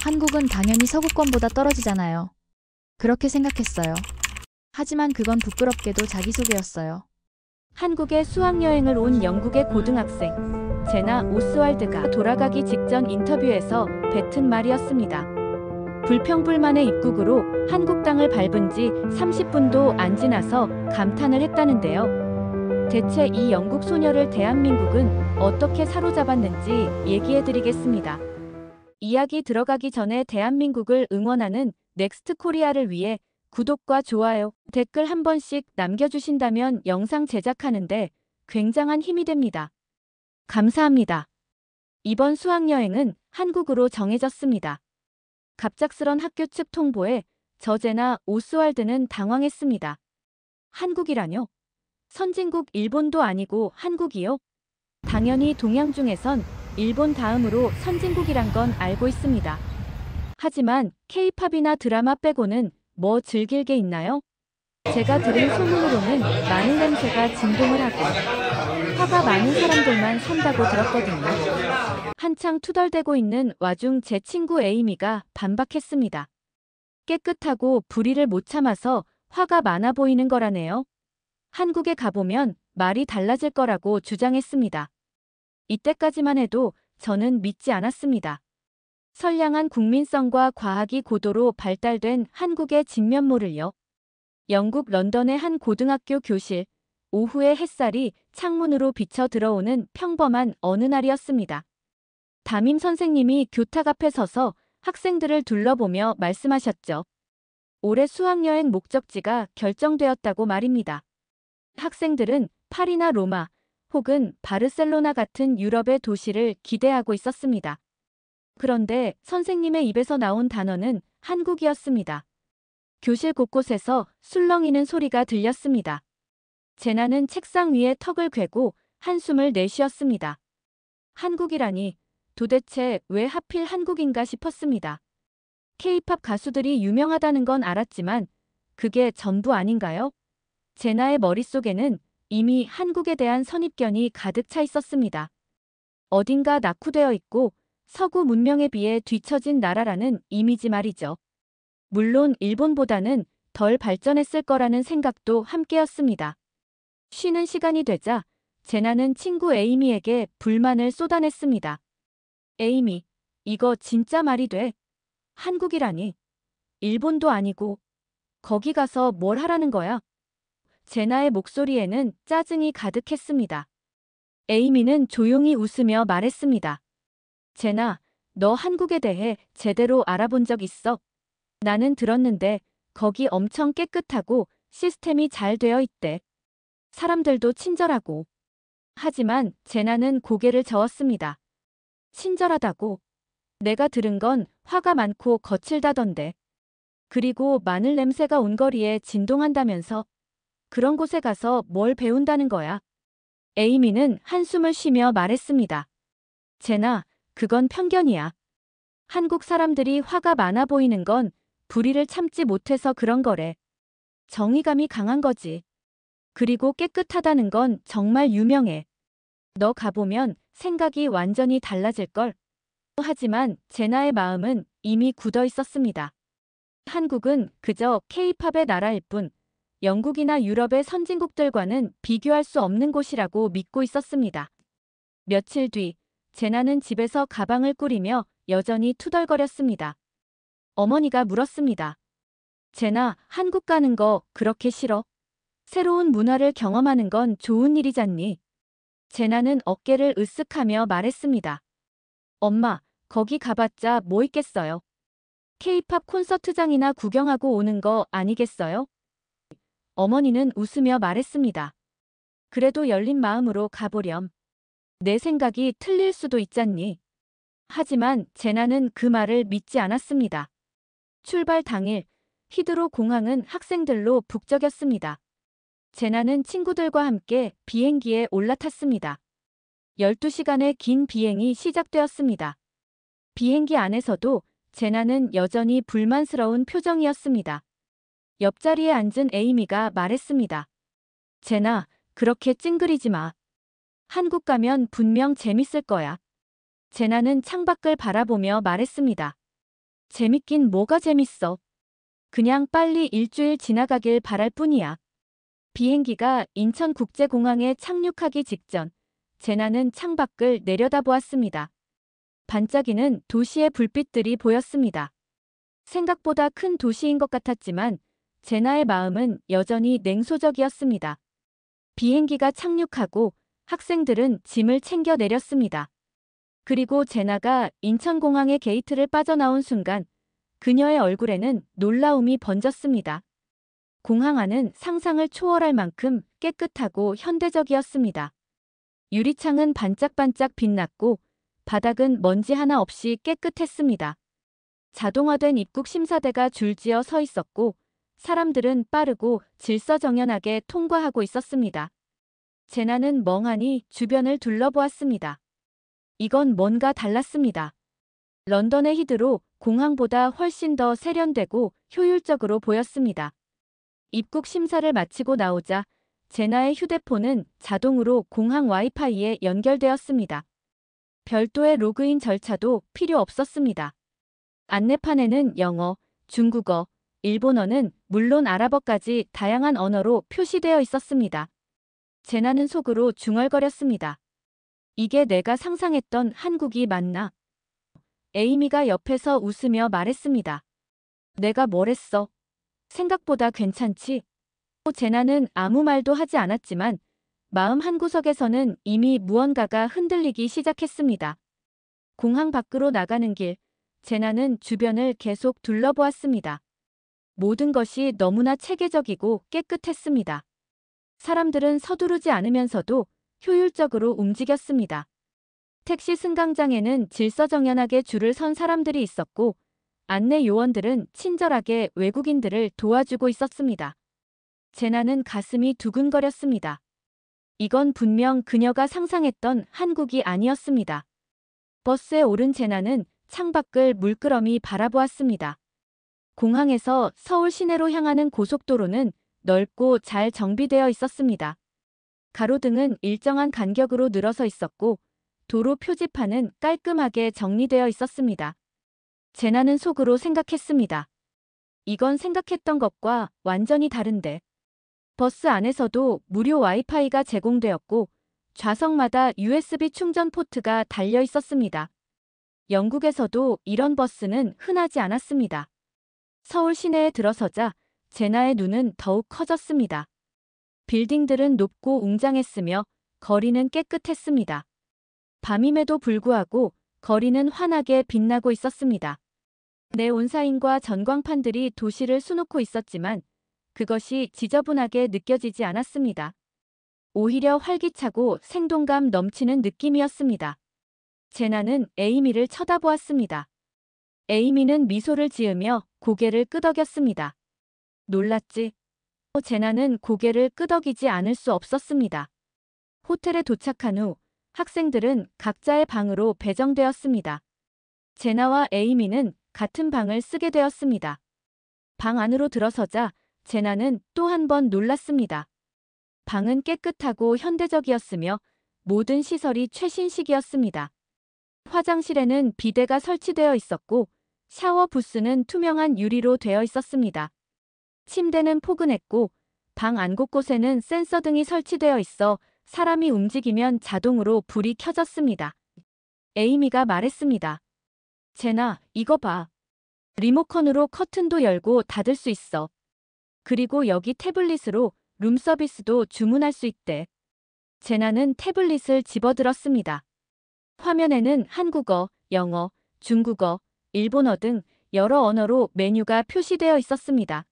한국은 당연히 서구권보다 떨어지잖아요. 그렇게 생각했어요. 하지만 그건 부끄럽게도 자기소개였어요. 한국에 수학여행을 온 영국의 고등학생 제나 오스왈드가 돌아가기 직전 인터뷰에서 뱉은 말이었습니다. 불평불만의 입국으로 한국 땅을 밟은 지 30분도 안 지나서 감탄을 했다는데요. 대체 이 영국 소녀를 대한민국은 어떻게 사로잡았는지 얘기해드리겠습니다. 이야기 들어가기 전에 대한민국을 응원하는 넥스트 코리아를 위해 구독과 좋아요, 댓글 한 번씩 남겨주신다면 영상 제작하는데 굉장한 힘이 됩니다. 감사합니다. 이번 수학여행은 한국으로 정해졌습니다. 갑작스런 학교 측 통보에 저제나 오스왈드는 당황했습니다. 한국이라뇨? 선진국 일본도 아니고 한국이요? 당연히 동양 중에선 일본 다음으로 선진국이란 건 알고 있습니다. 하지만 K-팝이나 드라마 빼고는 뭐 즐길 게 있나요? 제가 들은 소문으로는 마늘 냄새가 진동을 하고 화가 많은 사람들만 산다고 들었거든요. 한창 투덜대고 있는 와중 제 친구 에이미가 반박했습니다. 깨끗하고 불의를 못 참아서 화가 많아 보이는 거라네요. 한국에 가보면 말이 달라질 거라고 주장했습니다. 이때까지만 해도 저는 믿지 않았습니다. 선량한 국민성과 과학이 고도로 발달된 한국의 진면모를요. 영국 런던의 한 고등학교 교실, 오후의 햇살이 창문으로 비쳐 들어오는 평범한 어느 날이었습니다. 담임 선생님이 교탁 앞에 서서 학생들을 둘러보며 말씀하셨죠. 올해 수학여행 목적지가 결정되었다고 말입니다. 학생들은 파리나 로마 혹은 바르셀로나 같은 유럽의 도시를 기대하고 있었습니다. 그런데 선생님의 입에서 나온 단어는 한국이었습니다. 교실 곳곳에서 술렁이는 소리가 들렸습니다. 제나는 책상 위에 턱을 괴고 한숨을 내쉬었습니다. 한국이라니 도대체 왜 하필 한국인가 싶었습니다. K-팝 가수들이 유명하다는 건 알았지만 그게 전부 아닌가요? 제나의 머릿속에는 이미 한국에 대한 선입견이 가득 차 있었습니다. 어딘가 낙후되어 있고 서구 문명에 비해 뒤처진 나라라는 이미지 말이죠. 물론 일본보다는 덜 발전했을 거라는 생각도 함께였습니다. 쉬는 시간이 되자 제나는 친구 에이미에게 불만을 쏟아냈습니다. 에이미, 이거 진짜 말이 돼? 한국이라니. 일본도 아니고 거기 가서 뭘 하라는 거야? 제나의 목소리에는 짜증이 가득했습니다. 에이미는 조용히 웃으며 말했습니다. 제나, 너 한국에 대해 제대로 알아본 적 있어? 나는 들었는데 거기 엄청 깨끗하고 시스템이 잘 되어 있대. 사람들도 친절하고. 하지만 제나는 고개를 저었습니다. 친절하다고? 내가 들은 건 화가 많고 거칠다던데. 그리고 마늘 냄새가 온 거리에 진동한다면서. 그런 곳에 가서 뭘 배운다는 거야. 에이미는 한숨을 쉬며 말했습니다. 제나, 그건 편견이야. 한국 사람들이 화가 많아 보이는 건 불의를 참지 못해서 그런 거래. 정의감이 강한 거지. 그리고 깨끗하다는 건 정말 유명해. 너 가보면 생각이 완전히 달라질걸. 하지만 제나의 마음은 이미 굳어 있었습니다. 한국은 그저 K-팝의 나라일 뿐 영국이나 유럽의 선진국들과는 비교할 수 없는 곳이라고 믿고 있었습니다. 며칠 뒤 제나는 집에서 가방을 꾸리며 여전히 투덜거렸습니다. 어머니가 물었습니다. 제나, 한국 가는 거 그렇게 싫어? 새로운 문화를 경험하는 건 좋은 일이잖니. 제나는 어깨를 으쓱하며 말했습니다. 엄마, 거기 가봤자 뭐 있겠어요? K-팝 콘서트장이나 구경하고 오는 거 아니겠어요? 어머니는 웃으며 말했습니다. 그래도 열린 마음으로 가보렴. 내 생각이 틀릴 수도 있잖니. 하지만 제나는 그 말을 믿지 않았습니다. 출발 당일 히드로 공항은 학생들로 북적였습니다. 제나는 친구들과 함께 비행기에 올라탔습니다. 12시간의 긴 비행이 시작되었습니다. 비행기 안에서도 제나는 여전히 불만스러운 표정이었습니다. 옆자리에 앉은 에이미가 말했습니다. 제나, 그렇게 찡그리지 마. 한국 가면 분명 재밌을 거야. 제나는 창밖을 바라보며 말했습니다. 재밌긴 뭐가 재밌어. 그냥 빨리 일주일 지나가길 바랄 뿐이야. 비행기가 인천국제공항에 착륙하기 직전 제나는 창밖을 내려다보았습니다. 반짝이는 도시의 불빛들이 보였습니다. 생각보다 큰 도시인 것 같았지만 제나의 마음은 여전히 냉소적이었습니다. 비행기가 착륙하고 학생들은 짐을 챙겨 내렸습니다. 그리고 제나가 인천공항의 게이트를 빠져나온 순간 그녀의 얼굴에는 놀라움이 번졌습니다. 공항 안은 상상을 초월할 만큼 깨끗하고 현대적이었습니다. 유리창은 반짝반짝 빛났고 바닥은 먼지 하나 없이 깨끗했습니다. 자동화된 입국 심사대가 줄지어 서 있었고 사람들은 빠르고 질서정연하게 통과하고 있었습니다. 제나는 멍하니 주변을 둘러보았습니다. 이건 뭔가 달랐습니다. 런던의 히드로 공항보다 훨씬 더 세련되고 효율적으로 보였습니다. 입국 심사를 마치고 나오자 제나의 휴대폰은 자동으로 공항 와이파이에 연결되었습니다. 별도의 로그인 절차도 필요 없었습니다. 안내판에는 영어, 중국어, 일본어는 물론 아랍어까지 다양한 언어로 표시되어 있었습니다. 제나는 속으로 중얼거렸습니다. 이게 내가 상상했던 한국이 맞나? 에이미가 옆에서 웃으며 말했습니다. 내가 뭘 했어? 생각보다 괜찮지? 제나는 아무 말도 하지 않았지만 마음 한구석에서는 이미 무언가가 흔들리기 시작했습니다. 공항 밖으로 나가는 길, 제나는 주변을 계속 둘러보았습니다. 모든 것이 너무나 체계적이고 깨끗했습니다. 사람들은 서두르지 않으면서도 효율적으로 움직였습니다. 택시 승강장에는 질서정연하게 줄을 선 사람들이 있었고 안내 요원들은 친절하게 외국인들을 도와주고 있었습니다. 제나는 가슴이 두근거렸습니다. 이건 분명 그녀가 상상했던 한국이 아니었습니다. 버스에 오른 제나는 창밖을 물끄러미 바라보았습니다. 공항에서 서울 시내로 향하는 고속도로는 넓고 잘 정비되어 있었습니다. 가로등은 일정한 간격으로 늘어서 있었고 도로 표지판은 깔끔하게 정리되어 있었습니다. 제나는 속으로 생각했습니다. 이건 생각했던 것과 완전히 다른데. 버스 안에서도 무료 와이파이가 제공되었고 좌석마다 USB 충전 포트가 달려 있었습니다. 영국에서도 이런 버스는 흔하지 않았습니다. 서울 시내에 들어서자 제나의 눈은 더욱 커졌습니다. 빌딩들은 높고 웅장했으며 거리는 깨끗했습니다. 밤임에도 불구하고 거리는 환하게 빛나고 있었습니다. 네온사인과 전광판들이 도시를 수놓고 있었지만 그것이 지저분하게 느껴지지 않았습니다. 오히려 활기차고 생동감 넘치는 느낌이었습니다. 제나는 에이미를 쳐다보았습니다. 에이미는 미소를 지으며 고개를 끄덕였습니다. 놀랐지? 제나는 고개를 끄덕이지 않을 수 없었습니다. 호텔에 도착한 후 학생들은 각자의 방으로 배정되었습니다. 제나와 에이미는 같은 방을 쓰게 되었습니다. 방 안으로 들어서자 제나는 또 한 번 놀랐습니다. 방은 깨끗하고 현대적이었으며 모든 시설이 최신식이었습니다. 화장실에는 비데가 설치되어 있었고 샤워 부스는 투명한 유리로 되어 있었습니다. 침대는 포근했고 방 안 곳곳에는 센서 등이 설치되어 있어 사람이 움직이면 자동으로 불이 켜졌습니다. 에이미가 말했습니다. 제나, 이거 봐. 리모컨으로 커튼도 열고 닫을 수 있어. 그리고 여기 태블릿으로 룸서비스도 주문할 수 있대. 제나는 태블릿을 집어들었습니다. 화면에는 한국어, 영어, 중국어, 일본어 등 여러 언어로 메뉴가 표시되어 있었습니다.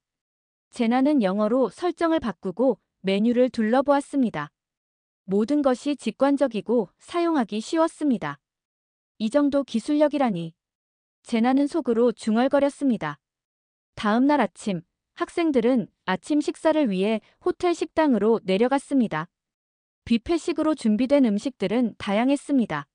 제나는 영어로 설정을 바꾸고 메뉴를 둘러보았습니다. 모든 것이 직관적이고 사용하기 쉬웠습니다. 이 정도 기술력이라니. 제나는 속으로 중얼거렸습니다. 다음 날 아침, 학생들은 아침 식사를 위해 호텔 식당으로 내려갔습니다. 뷔페식으로 준비된 음식들은 다양했습니다.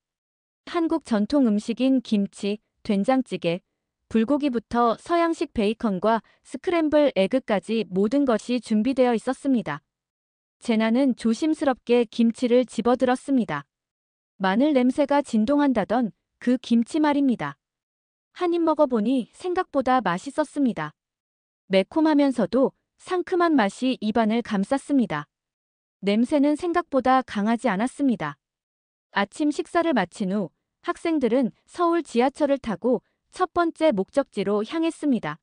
한국 전통 음식인 김치, 된장찌개, 불고기부터 서양식 베이컨과 스크램블 에그까지 모든 것이 준비되어 있었습니다. 제나는 조심스럽게 김치를 집어들었습니다. 마늘 냄새가 진동한다던 그 김치 말입니다. 한 입 먹어보니 생각보다 맛있었습니다. 매콤하면서도 상큼한 맛이 입안을 감쌌습니다. 냄새는 생각보다 강하지 않았습니다. 아침 식사를 마친 후 학생들은 서울 지하철을 타고 첫 번째 목적지로 향했습니다.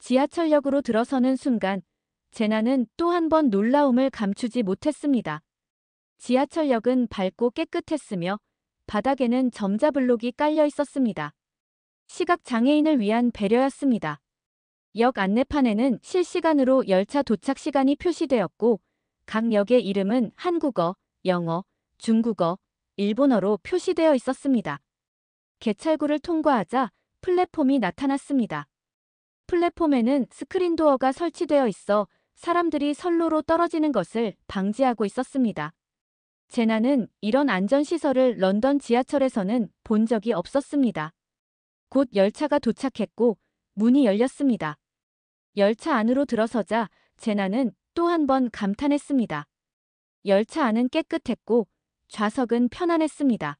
지하철역으로 들어서는 순간 제나는 또 한 번 놀라움을 감추지 못했습니다. 지하철역은 밝고 깨끗했으며 바닥에는 점자블록이 깔려 있었습니다. 시각장애인을 위한 배려였습니다. 역 안내판에는 실시간으로 열차 도착 시간이 표시되었고 각 역의 이름은 한국어, 영어, 중국어, 일본어로 표시되어 있었습니다. 개찰구를 통과하자 플랫폼이 나타났습니다. 플랫폼에는 스크린도어가 설치되어 있어 사람들이 선로로 떨어지는 것을 방지하고 있었습니다. 제나는 이런 안전시설을 런던 지하철에서는 본 적이 없었습니다. 곧 열차가 도착했고 문이 열렸습니다. 열차 안으로 들어서자 제나는 또 한 번 감탄했습니다. 열차 안은 깨끗했고 좌석은 편안했습니다.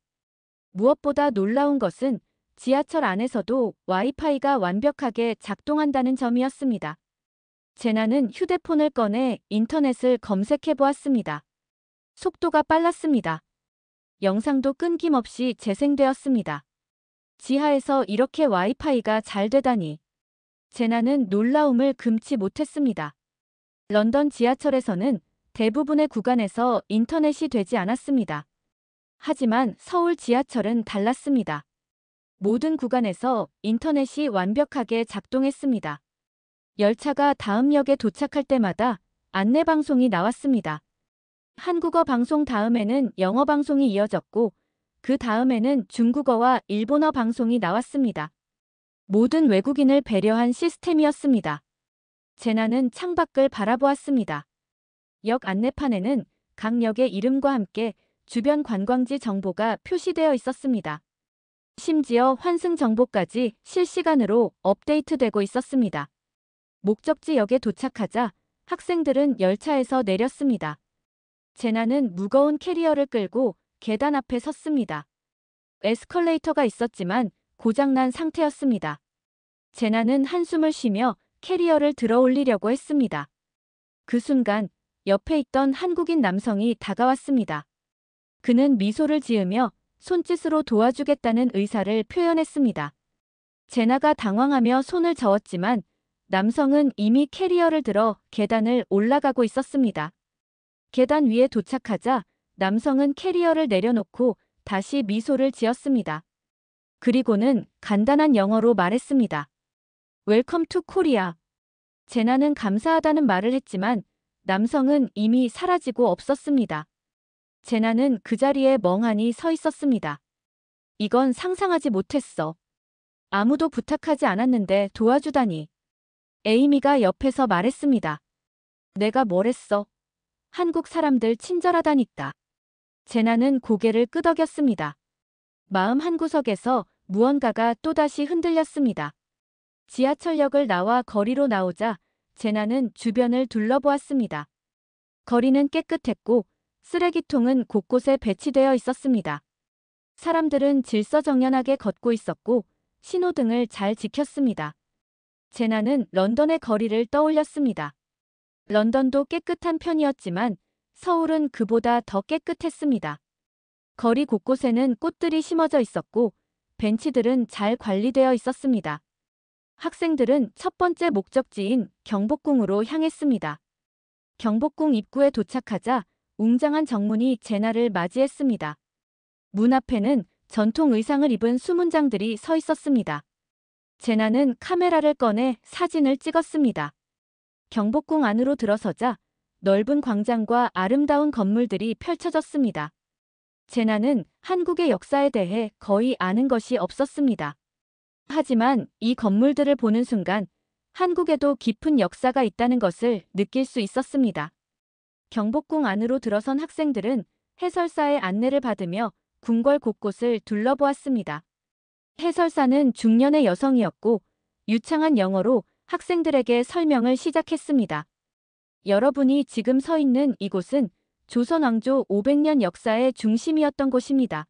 무엇보다 놀라운 것은 지하철 안에서도 와이파이가 완벽하게 작동한다는 점이었습니다. 제나는 휴대폰을 꺼내 인터넷을 검색해 보았습니다. 속도가 빨랐습니다. 영상도 끊김없이 재생되었습니다. 지하에서 이렇게 와이파이가 잘 되다니. 제나는 놀라움을 금치 못했습니다. 런던 지하철에서는 대부분의 구간에서 인터넷이 되지 않았습니다. 하지만 서울 지하철은 달랐습니다. 모든 구간에서 인터넷이 완벽하게 작동했습니다. 열차가 다음 역에 도착할 때마다 안내방송이 나왔습니다. 한국어 방송 다음에는 영어 방송이 이어졌고 그 다음에는 중국어와 일본어 방송이 나왔습니다. 모든 외국인을 배려한 시스템이었습니다. 제나는 창밖을 바라보았습니다. 역 안내판에는 각 역의 이름과 함께 주변 관광지 정보가 표시되어 있었습니다. 심지어 환승 정보까지 실시간으로 업데이트되고 있었습니다. 목적지 역에 도착하자 학생들은 열차에서 내렸습니다. 제나는 무거운 캐리어를 끌고 계단 앞에 섰습니다. 에스컬레이터가 있었지만 고장난 상태였습니다. 제나는 한숨을 쉬며 캐리어를 들어 올리려고 했습니다. 그 순간 옆에 있던 한국인 남성이 다가왔습니다. 그는 미소를 지으며 손짓으로 도와주겠다는 의사를 표현했습니다. 제나가 당황하며 손을 저었지만 남성은 이미 캐리어를 들어 계단을 올라가고 있었습니다. 계단 위에 도착하자 남성은 캐리어를 내려놓고 다시 미소를 지었습니다. 그리고는 간단한 영어로 말했습니다. 웰컴 투 코리아. 제나는 감사하다는 말을 했지만 남성은 이미 사라지고 없었습니다. 제나는 그 자리에 멍하니 서 있었습니다. 이건 상상하지 못했어. 아무도 부탁하지 않았는데 도와주다니. 에이미가 옆에서 말했습니다. 내가 뭘 했어? 한국 사람들 친절하다니까. 제나는 고개를 끄덕였습니다. 마음 한구석에서 무언가가 또다시 흔들렸습니다. 지하철역을 나와 거리로 나오자 제나는 주변을 둘러보았습니다. 거리는 깨끗했고 쓰레기통은 곳곳에 배치되어 있었습니다. 사람들은 질서정연하게 걷고 있었고 신호등을 잘 지켰습니다. 제나는 런던의 거리를 떠올렸습니다. 런던도 깨끗한 편이었지만 서울은 그보다 더 깨끗했습니다. 거리 곳곳에는 꽃들이 심어져 있었고 벤치들은 잘 관리되어 있었습니다. 학생들은 첫 번째 목적지인 경복궁으로 향했습니다. 경복궁 입구에 도착하자 웅장한 정문이 제나를 맞이했습니다. 문 앞에는 전통 의상을 입은 수문장들이 서 있었습니다. 제나는 카메라를 꺼내 사진을 찍었습니다. 경복궁 안으로 들어서자 넓은 광장과 아름다운 건물들이 펼쳐졌습니다. 제나는 한국의 역사에 대해 거의 아는 것이 없었습니다. 하지만 이 건물들을 보는 순간 한국에도 깊은 역사가 있다는 것을 느낄 수 있었습니다. 경복궁 안으로 들어선 학생들은 해설사의 안내를 받으며 궁궐 곳곳을 둘러보았습니다. 해설사는 중년의 여성이었고 유창한 영어로 학생들에게 설명을 시작했습니다. 여러분이 지금 서 있는 이곳은 조선 왕조 500년 역사의 중심이었던 곳입니다.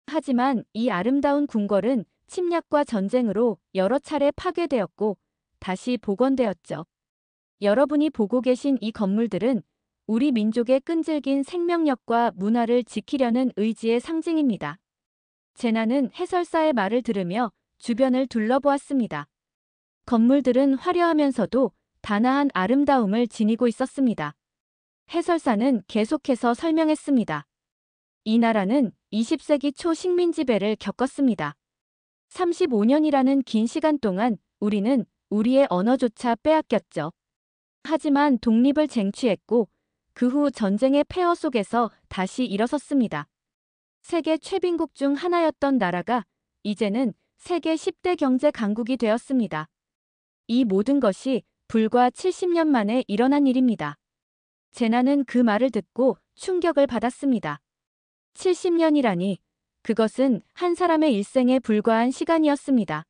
하지만 이 아름다운 궁궐은 침략과 전쟁으로 여러 차례 파괴되었고 다시 복원되었죠. 여러분이 보고 계신 이 건물들은 우리 민족의 끈질긴 생명력과 문화를 지키려는 의지의 상징입니다. 제나는 해설사의 말을 들으며 주변을 둘러보았습니다. 건물들은 화려하면서도 단아한 아름다움을 지니고 있었습니다. 해설사는 계속해서 설명했습니다. 이 나라는 20세기 초 식민 지배를 겪었습니다. 35년이라는 긴 시간 동안 우리는 우리의 언어조차 빼앗겼죠. 하지만 독립을 쟁취했고 그 후 전쟁의 폐허 속에서 다시 일어섰습니다. 세계 최빈국 중 하나였던 나라가 이제는 세계 10대 경제 강국이 되었습니다. 이 모든 것이 불과 70년 만에 일어난 일입니다. 제나는 그 말을 듣고 충격을 받았습니다. 70년이라니 그것은 한 사람의 일생에 불과한 시간이었습니다.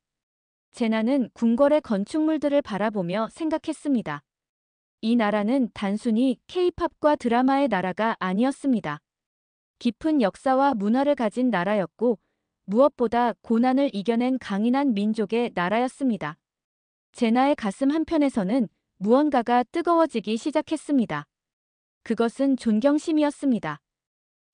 제나는 궁궐의 건축물들을 바라보며 생각했습니다. 이 나라는 단순히 K-팝과 드라마의 나라가 아니었습니다. 깊은 역사와 문화를 가진 나라였고 무엇보다 고난을 이겨낸 강인한 민족의 나라였습니다. 제나의 가슴 한편에서는 무언가가 뜨거워지기 시작했습니다. 그것은 존경심이었습니다.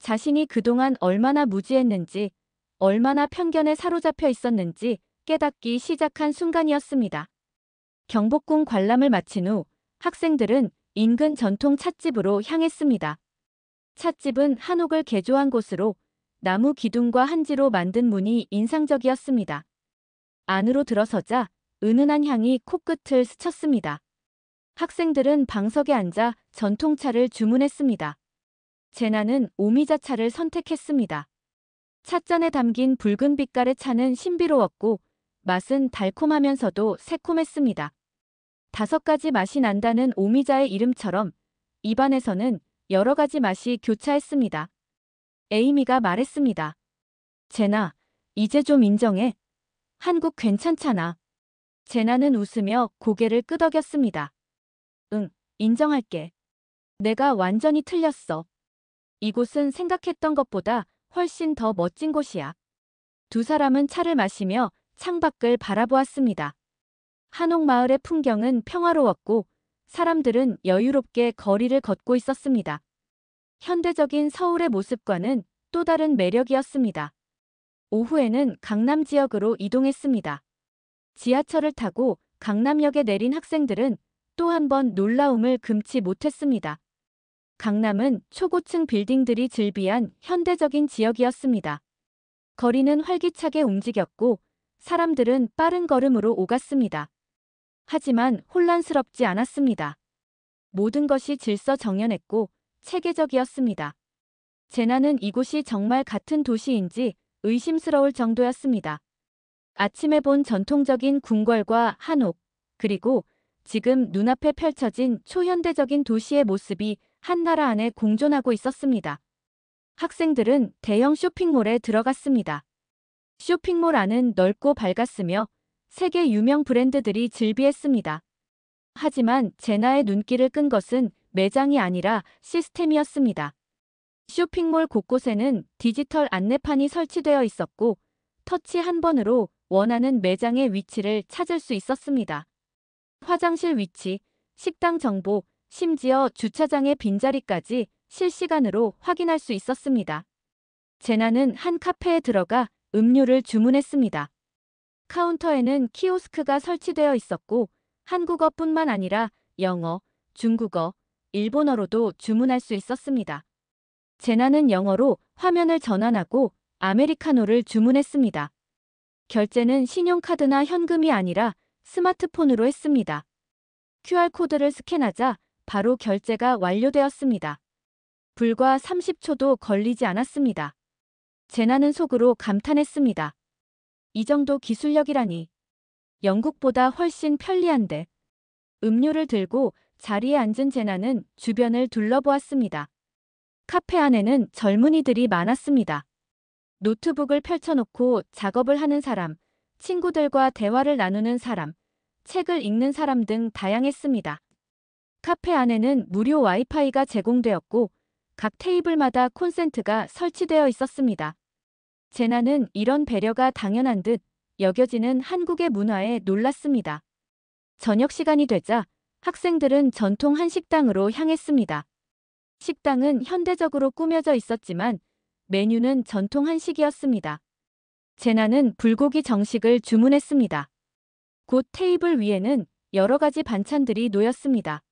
자신이 그동안 얼마나 무지했는지, 얼마나 편견에 사로잡혀 있었는지 깨닫기 시작한 순간이었습니다. 경복궁 관람을 마친 후 학생들은 인근 전통 찻집으로 향했습니다. 찻집은 한옥을 개조한 곳으로 나무 기둥과 한지로 만든 문이 인상적이었습니다. 안으로 들어서자 은은한 향이 코끝을 스쳤습니다. 학생들은 방석에 앉아 전통차를 주문했습니다. 제나는 오미자차를 선택했습니다. 찻잔에 담긴 붉은 빛깔의 차는 신비로웠고 맛은 달콤하면서도 새콤했습니다. 5가지 맛이 난다는 오미자의 이름처럼 입안에서는 여러 가지 맛이 교차했습니다. 에이미가 말했습니다. 제나, 이제 좀 인정해. 한국 괜찮잖아. 제나는 웃으며 고개를 끄덕였습니다. 응, 인정할게. 내가 완전히 틀렸어. 이곳은 생각했던 것보다 훨씬 더 멋진 곳이야. 두 사람은 차를 마시며 창밖을 바라보았습니다. 한옥마을의 풍경은 평화로웠고 사람들은 여유롭게 거리를 걷고 있었습니다. 현대적인 서울의 모습과는 또 다른 매력이었습니다. 오후에는 강남 지역으로 이동했습니다. 지하철을 타고 강남역에 내린 학생들은 또 한 번 놀라움을 금치 못했습니다. 강남은 초고층 빌딩들이 즐비한 현대적인 지역이었습니다. 거리는 활기차게 움직였고 사람들은 빠른 걸음으로 오갔습니다. 하지만 혼란스럽지 않았습니다. 모든 것이 질서정연했고 체계적이었습니다. 제나는 이곳이 정말 같은 도시인지 의심스러울 정도였습니다. 아침에 본 전통적인 궁궐과 한옥, 그리고 지금 눈앞에 펼쳐진 초현대적인 도시의 모습이 한 나라 안에 공존하고 있었습니다. 학생들은 대형 쇼핑몰에 들어갔습니다. 쇼핑몰 안은 넓고 밝았으며 세계 유명 브랜드들이 즐비했습니다. 하지만 제나의 눈길을 끈 것은 매장이 아니라 시스템이었습니다. 쇼핑몰 곳곳에는 디지털 안내판이 설치되어 있었고 터치 한 번으로 원하는 매장의 위치를 찾을 수 있었습니다. 화장실 위치, 식당 정보, 심지어 주차장의 빈자리까지 실시간으로 확인할 수 있었습니다. 제나는 한 카페에 들어가 음료를 주문했습니다. 카운터에는 키오스크가 설치되어 있었고 한국어뿐만 아니라 영어, 중국어, 일본어로도 주문할 수 있었습니다. 제나는 영어로 화면을 전환하고 아메리카노를 주문했습니다. 결제는 신용카드나 현금이 아니라 스마트폰으로 했습니다. QR코드를 스캔하자 바로 결제가 완료되었습니다. 불과 30초도 걸리지 않았습니다. 제나는 속으로 감탄했습니다. 이 정도 기술력이라니. 영국보다 훨씬 편리한데. 음료를 들고 자리에 앉은 제나는 주변을 둘러보았습니다. 카페 안에는 젊은이들이 많았습니다. 노트북을 펼쳐놓고 작업을 하는 사람, 친구들과 대화를 나누는 사람, 책을 읽는 사람 등 다양했습니다. 카페 안에는 무료 와이파이가 제공되었고 각 테이블마다 콘센트가 설치되어 있었습니다. 제나는 이런 배려가 당연한 듯 여겨지는 한국의 문화에 놀랐습니다. 저녁 시간이 되자 학생들은 전통 한식당으로 향했습니다. 식당은 현대적으로 꾸며져 있었지만 메뉴는 전통 한식이었습니다. 제나는 불고기 정식을 주문했습니다. 곧 테이블 위에는 여러 가지 반찬들이 놓였습니다.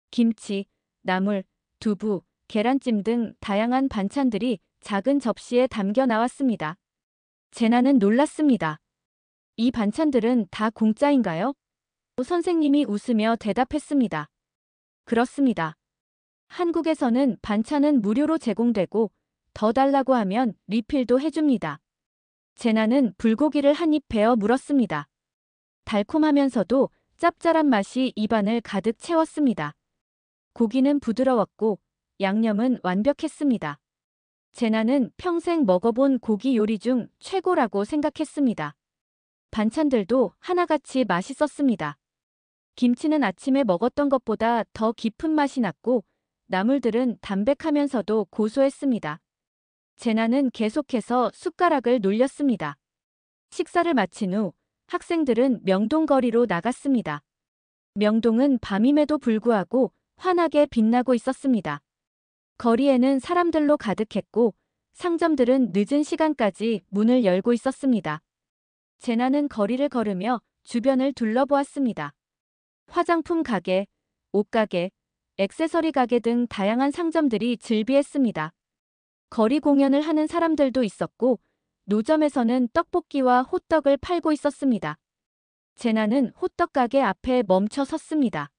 김치, 나물, 두부, 계란찜 등 다양한 반찬들이 작은 접시에 담겨 나왔습니다. 제나는 놀랐습니다. 이 반찬들은 다 공짜인가요? 선생님이 웃으며 대답했습니다. 그렇습니다. 한국에서는 반찬은 무료로 제공되고 더 달라고 하면 리필도 해줍니다. 제나는 불고기를 한 입 베어 물었습니다. 달콤하면서도 짭짤한 맛이 입안을 가득 채웠습니다. 고기는 부드러웠고 양념은 완벽했습니다. 제나는 평생 먹어본 고기 요리 중 최고라고 생각했습니다. 반찬들도 하나같이 맛있었습니다. 김치는 아침에 먹었던 것보다 더 깊은 맛이 났고 나물들은 담백하면서도 고소했습니다. 제나는 계속해서 숟가락을 놀렸습니다. 식사를 마친 후 학생들은 명동거리로 나갔습니다. 명동은 밤임에도 불구하고 환하게 빛나고 있었습니다. 거리에는 사람들로 가득했고 상점들은 늦은 시간까지 문을 열고 있었습니다. 제나는 거리를 걸으며 주변을 둘러보았습니다. 화장품 가게, 옷가게, 액세서리 가게 등 다양한 상점들이 즐비했습니다. 거리 공연을 하는 사람들도 있었고 노점에서는 떡볶이와 호떡을 팔고 있었습니다. 제나는 호떡 가게 앞에 멈춰 섰습니다.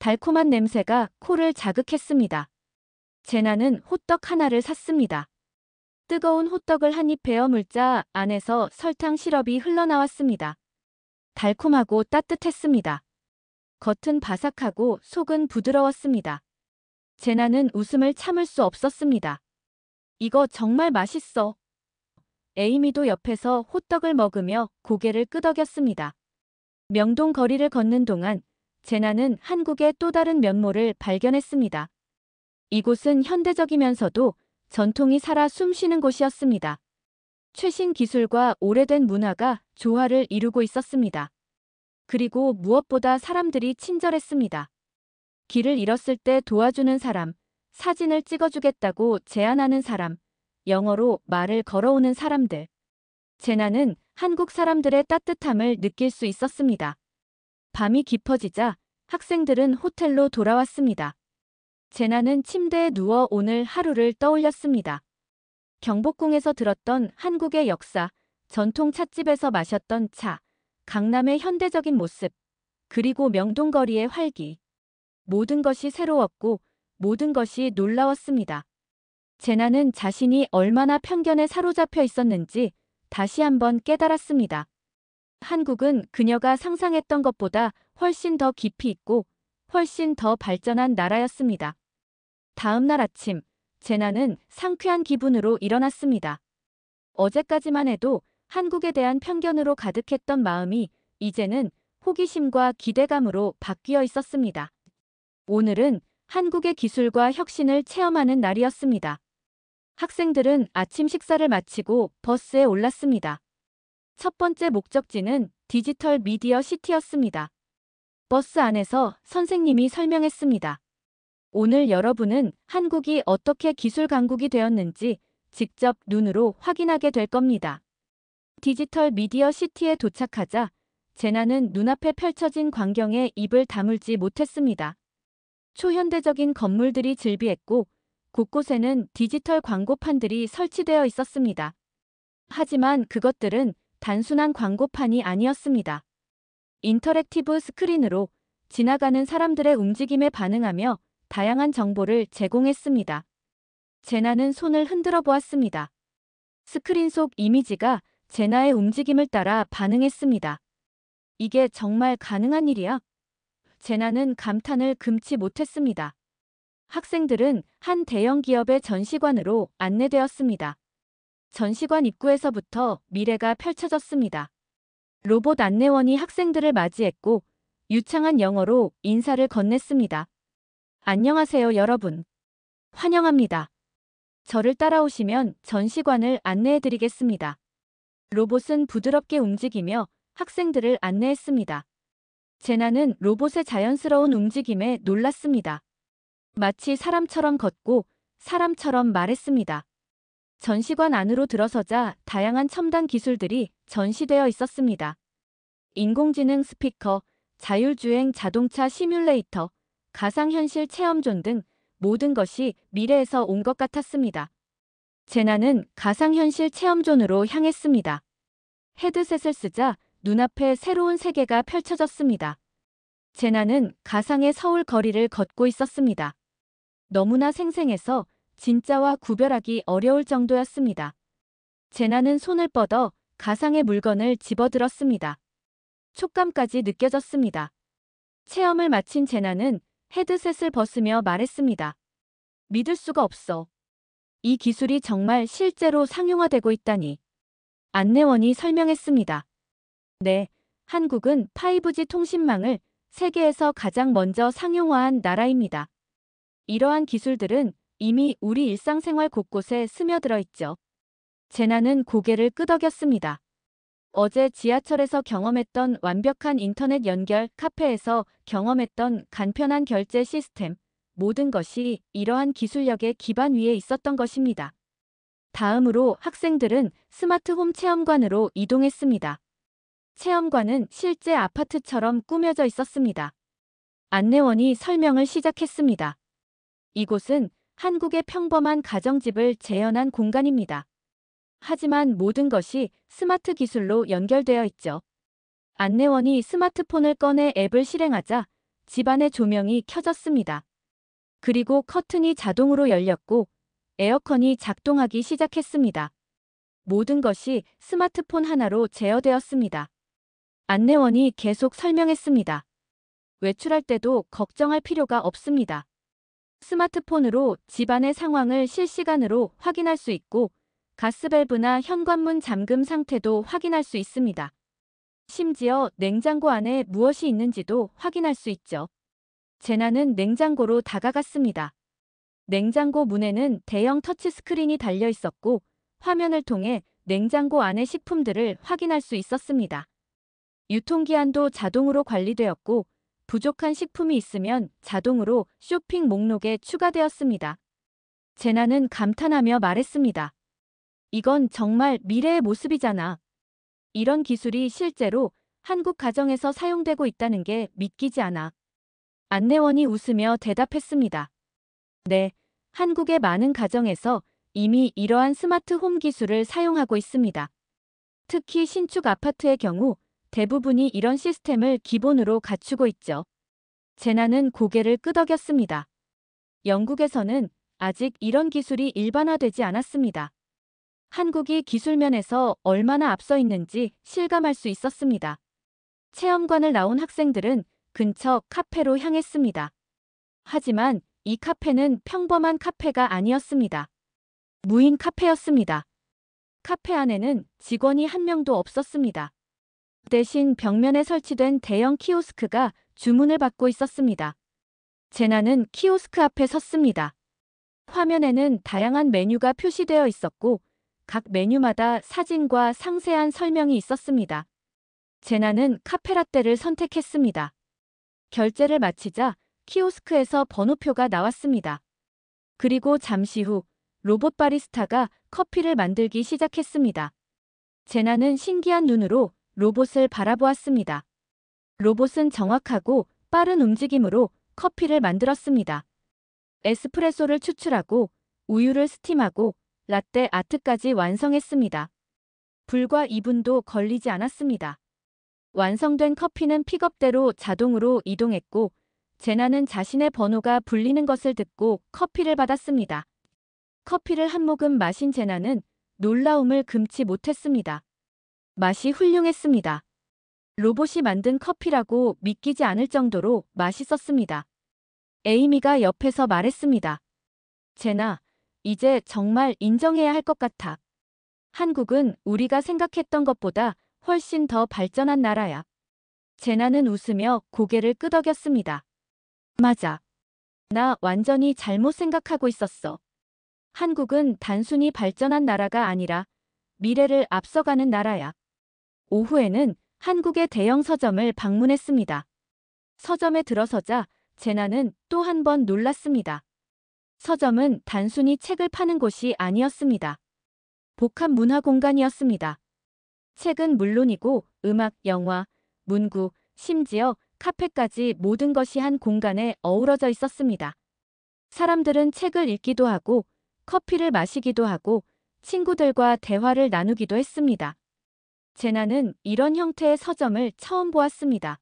달콤한 냄새가 코를 자극했습니다. 제나는 호떡 하나를 샀습니다. 뜨거운 호떡을 한 입 베어 물자 안에서 설탕 시럽이 흘러나왔습니다. 달콤하고 따뜻했습니다. 겉은 바삭하고 속은 부드러웠습니다. 제나는 웃음을 참을 수 없었습니다. 이거 정말 맛있어. 에이미도 옆에서 호떡을 먹으며 고개를 끄덕였습니다. 명동 거리를 걷는 동안 제나는 한국의 또 다른 면모를 발견했습니다. 이곳은 현대적이면서도 전통이 살아 숨쉬는 곳이었습니다. 최신 기술과 오래된 문화가 조화를 이루고 있었습니다. 그리고 무엇보다 사람들이 친절했습니다. 길을 잃었을 때 도와주는 사람, 사진을 찍어주겠다고 제안하는 사람, 영어로 말을 걸어오는 사람들. 제나는 한국 사람들의 따뜻함을 느낄 수 있었습니다. 밤이 깊어지자 학생들은 호텔로 돌아왔습니다. 제나는 침대에 누워 오늘 하루를 떠올렸습니다. 경복궁에서 들었던 한국의 역사, 전통 찻집에서 마셨던 차, 강남의 현대적인 모습, 그리고 명동거리의 활기. 모든 것이 새로웠고 모든 것이 놀라웠습니다. 제나는 자신이 얼마나 편견에 사로잡혀 있었는지 다시 한번 깨달았습니다. 한국은 그녀가 상상했던 것보다 훨씬 더 깊이 있고 훨씬 더 발전한 나라였습니다. 다음 날 아침, 제나는 상쾌한 기분으로 일어났습니다. 어제까지만 해도 한국에 대한 편견으로 가득했던 마음이 이제는 호기심과 기대감으로 바뀌어 있었습니다. 오늘은 한국의 기술과 혁신을 체험하는 날이었습니다. 학생들은 아침 식사를 마치고 버스에 올랐습니다. 첫 번째 목적지는 디지털 미디어 시티였습니다. 버스 안에서 선생님이 설명했습니다. 오늘 여러분은 한국이 어떻게 기술 강국이 되었는지 직접 눈으로 확인하게 될 겁니다. 디지털 미디어 시티에 도착하자 제나는 눈앞에 펼쳐진 광경에 입을 다물지 못했습니다. 초현대적인 건물들이 즐비했고 곳곳에는 디지털 광고판들이 설치되어 있었습니다. 하지만 그것들은 단순한 광고판이 아니었습니다. 인터랙티브 스크린으로 지나가는 사람들의 움직임에 반응하며 다양한 정보를 제공했습니다. 제나는 손을 흔들어 보았습니다. 스크린 속 이미지가 제나의 움직임을 따라 반응했습니다. 이게 정말 가능한 일이야? 제나는 감탄을 금치 못했습니다. 학생들은 한 대형 기업의 전시관으로 안내되었습니다. 전시관 입구에서부터 미래가 펼쳐졌습니다. 로봇 안내원이 학생들을 맞이했고 유창한 영어로 인사를 건넸습니다. 안녕하세요, 여러분. 환영합니다. 저를 따라오시면 전시관을 안내해드리겠습니다. 로봇은 부드럽게 움직이며 학생들을 안내했습니다. 제나는 로봇의 자연스러운 움직임에 놀랐습니다. 마치 사람처럼 걷고 사람처럼 말했습니다. 전시관 안으로 들어서자 다양한 첨단 기술들이 전시되어 있었습니다. 인공지능 스피커, 자율주행 자동차 시뮬레이터, 가상현실 체험존 등 모든 것이 미래에서 온 것 같았습니다. 제나는 가상현실 체험존으로 향했습니다. 헤드셋을 쓰자 눈앞에 새로운 세계가 펼쳐졌습니다. 제나는 가상의 서울 거리를 걷고 있었습니다. 너무나 생생해서 진짜와 구별하기 어려울 정도였습니다. 제나는 손을 뻗어 가상의 물건을 집어들었습니다. 촉감까지 느껴졌습니다. 체험을 마친 제나는 헤드셋을 벗으며 말했습니다. 믿을 수가 없어. 이 기술이 정말 실제로 상용화되고 있다니. 안내원이 설명했습니다. 네, 한국은 5G 통신망을 세계에서 가장 먼저 상용화한 나라입니다. 이러한 기술들은 이미 우리 일상생활 곳곳에 스며들어 있죠. 제나는 고개를 끄덕였습니다. 어제 지하철에서 경험했던 완벽한 인터넷 연결, 카페에서 경험했던 간편한 결제 시스템, 모든 것이 이러한 기술력의 기반 위에 있었던 것입니다. 다음으로 학생들은 스마트 홈 체험관으로 이동했습니다. 체험관은 실제 아파트처럼 꾸며져 있었습니다. 안내원이 설명을 시작했습니다. 이곳은 한국의 평범한 가정집을 재현한 공간입니다. 하지만 모든 것이 스마트 기술로 연결되어 있죠. 안내원이 스마트폰을 꺼내 앱을 실행하자 집안의 조명이 켜졌습니다. 그리고 커튼이 자동으로 열렸고 에어컨이 작동하기 시작했습니다. 모든 것이 스마트폰 하나로 제어되었습니다. 안내원이 계속 설명했습니다. 외출할 때도 걱정할 필요가 없습니다. 스마트폰으로 집안의 상황을 실시간으로 확인할 수 있고 가스밸브나 현관문 잠금 상태도 확인할 수 있습니다. 심지어 냉장고 안에 무엇이 있는지도 확인할 수 있죠. 제나는 냉장고로 다가갔습니다. 냉장고 문에는 대형 터치스크린이 달려 있었고 화면을 통해 냉장고 안의 식품들을 확인할 수 있었습니다. 유통기한도 자동으로 관리되었고 부족한 식품이 있으면 자동으로 쇼핑 목록에 추가되었습니다. 제나는 감탄하며 말했습니다. 이건 정말 미래의 모습이잖아. 이런 기술이 실제로 한국 가정에서 사용되고 있다는 게 믿기지 않아. 안내원이 웃으며 대답했습니다. 네, 한국의 많은 가정에서 이미 이러한 스마트 홈 기술을 사용하고 있습니다. 특히 신축 아파트의 경우 대부분이 이런 시스템을 기본으로 갖추고 있죠. 제나는 고개를 끄덕였습니다. 영국에서는 아직 이런 기술이 일반화되지 않았습니다. 한국이 기술면에서 얼마나 앞서 있는지 실감할 수 있었습니다. 체험관을 나온 학생들은 근처 카페로 향했습니다. 하지만 이 카페는 평범한 카페가 아니었습니다. 무인 카페였습니다. 카페 안에는 직원이 한 명도 없었습니다. 대신 벽면에 설치된 대형 키오스크가 주문을 받고 있었습니다. 제나는 키오스크 앞에 섰습니다. 화면에는 다양한 메뉴가 표시되어 있었고 각 메뉴마다 사진과 상세한 설명이 있었습니다. 제나는 카페라떼를 선택했습니다. 결제를 마치자 키오스크에서 번호표가 나왔습니다. 그리고 잠시 후 로봇 바리스타가 커피를 만들기 시작했습니다. 제나는 신기한 눈으로 로봇을 바라보았습니다. 로봇은 정확하고 빠른 움직임으로 커피를 만들었습니다. 에스프레소를 추출하고 우유를 스팀하고 라떼 아트까지 완성했습니다. 불과 2분도 걸리지 않았습니다. 완성된 커피는 픽업대로 자동으로 이동했고 제나는 자신의 번호가 불리는 것을 듣고 커피를 받았습니다. 커피를 한 모금 마신 제나는 놀라움을 금치 못했습니다. 맛이 훌륭했습니다. 로봇이 만든 커피라고 믿기지 않을 정도로 맛있었습니다. 에이미가 옆에서 말했습니다. 제나, 이제 정말 인정해야 할 것 같아. 한국은 우리가 생각했던 것보다 훨씬 더 발전한 나라야. 제나는 웃으며 고개를 끄덕였습니다. 맞아. 나 완전히 잘못 생각하고 있었어. 한국은 단순히 발전한 나라가 아니라 미래를 앞서가는 나라야. 오후에는 한국의 대형 서점을 방문했습니다. 서점에 들어서자 제나는 또 한 번 놀랐습니다. 서점은 단순히 책을 파는 곳이 아니었습니다. 복합 문화 공간이었습니다. 책은 물론이고 음악, 영화, 문구, 심지어 카페까지 모든 것이 한 공간에 어우러져 있었습니다. 사람들은 책을 읽기도 하고 커피를 마시기도 하고 친구들과 대화를 나누기도 했습니다. 제나는 이런 형태의 서점을 처음 보았습니다.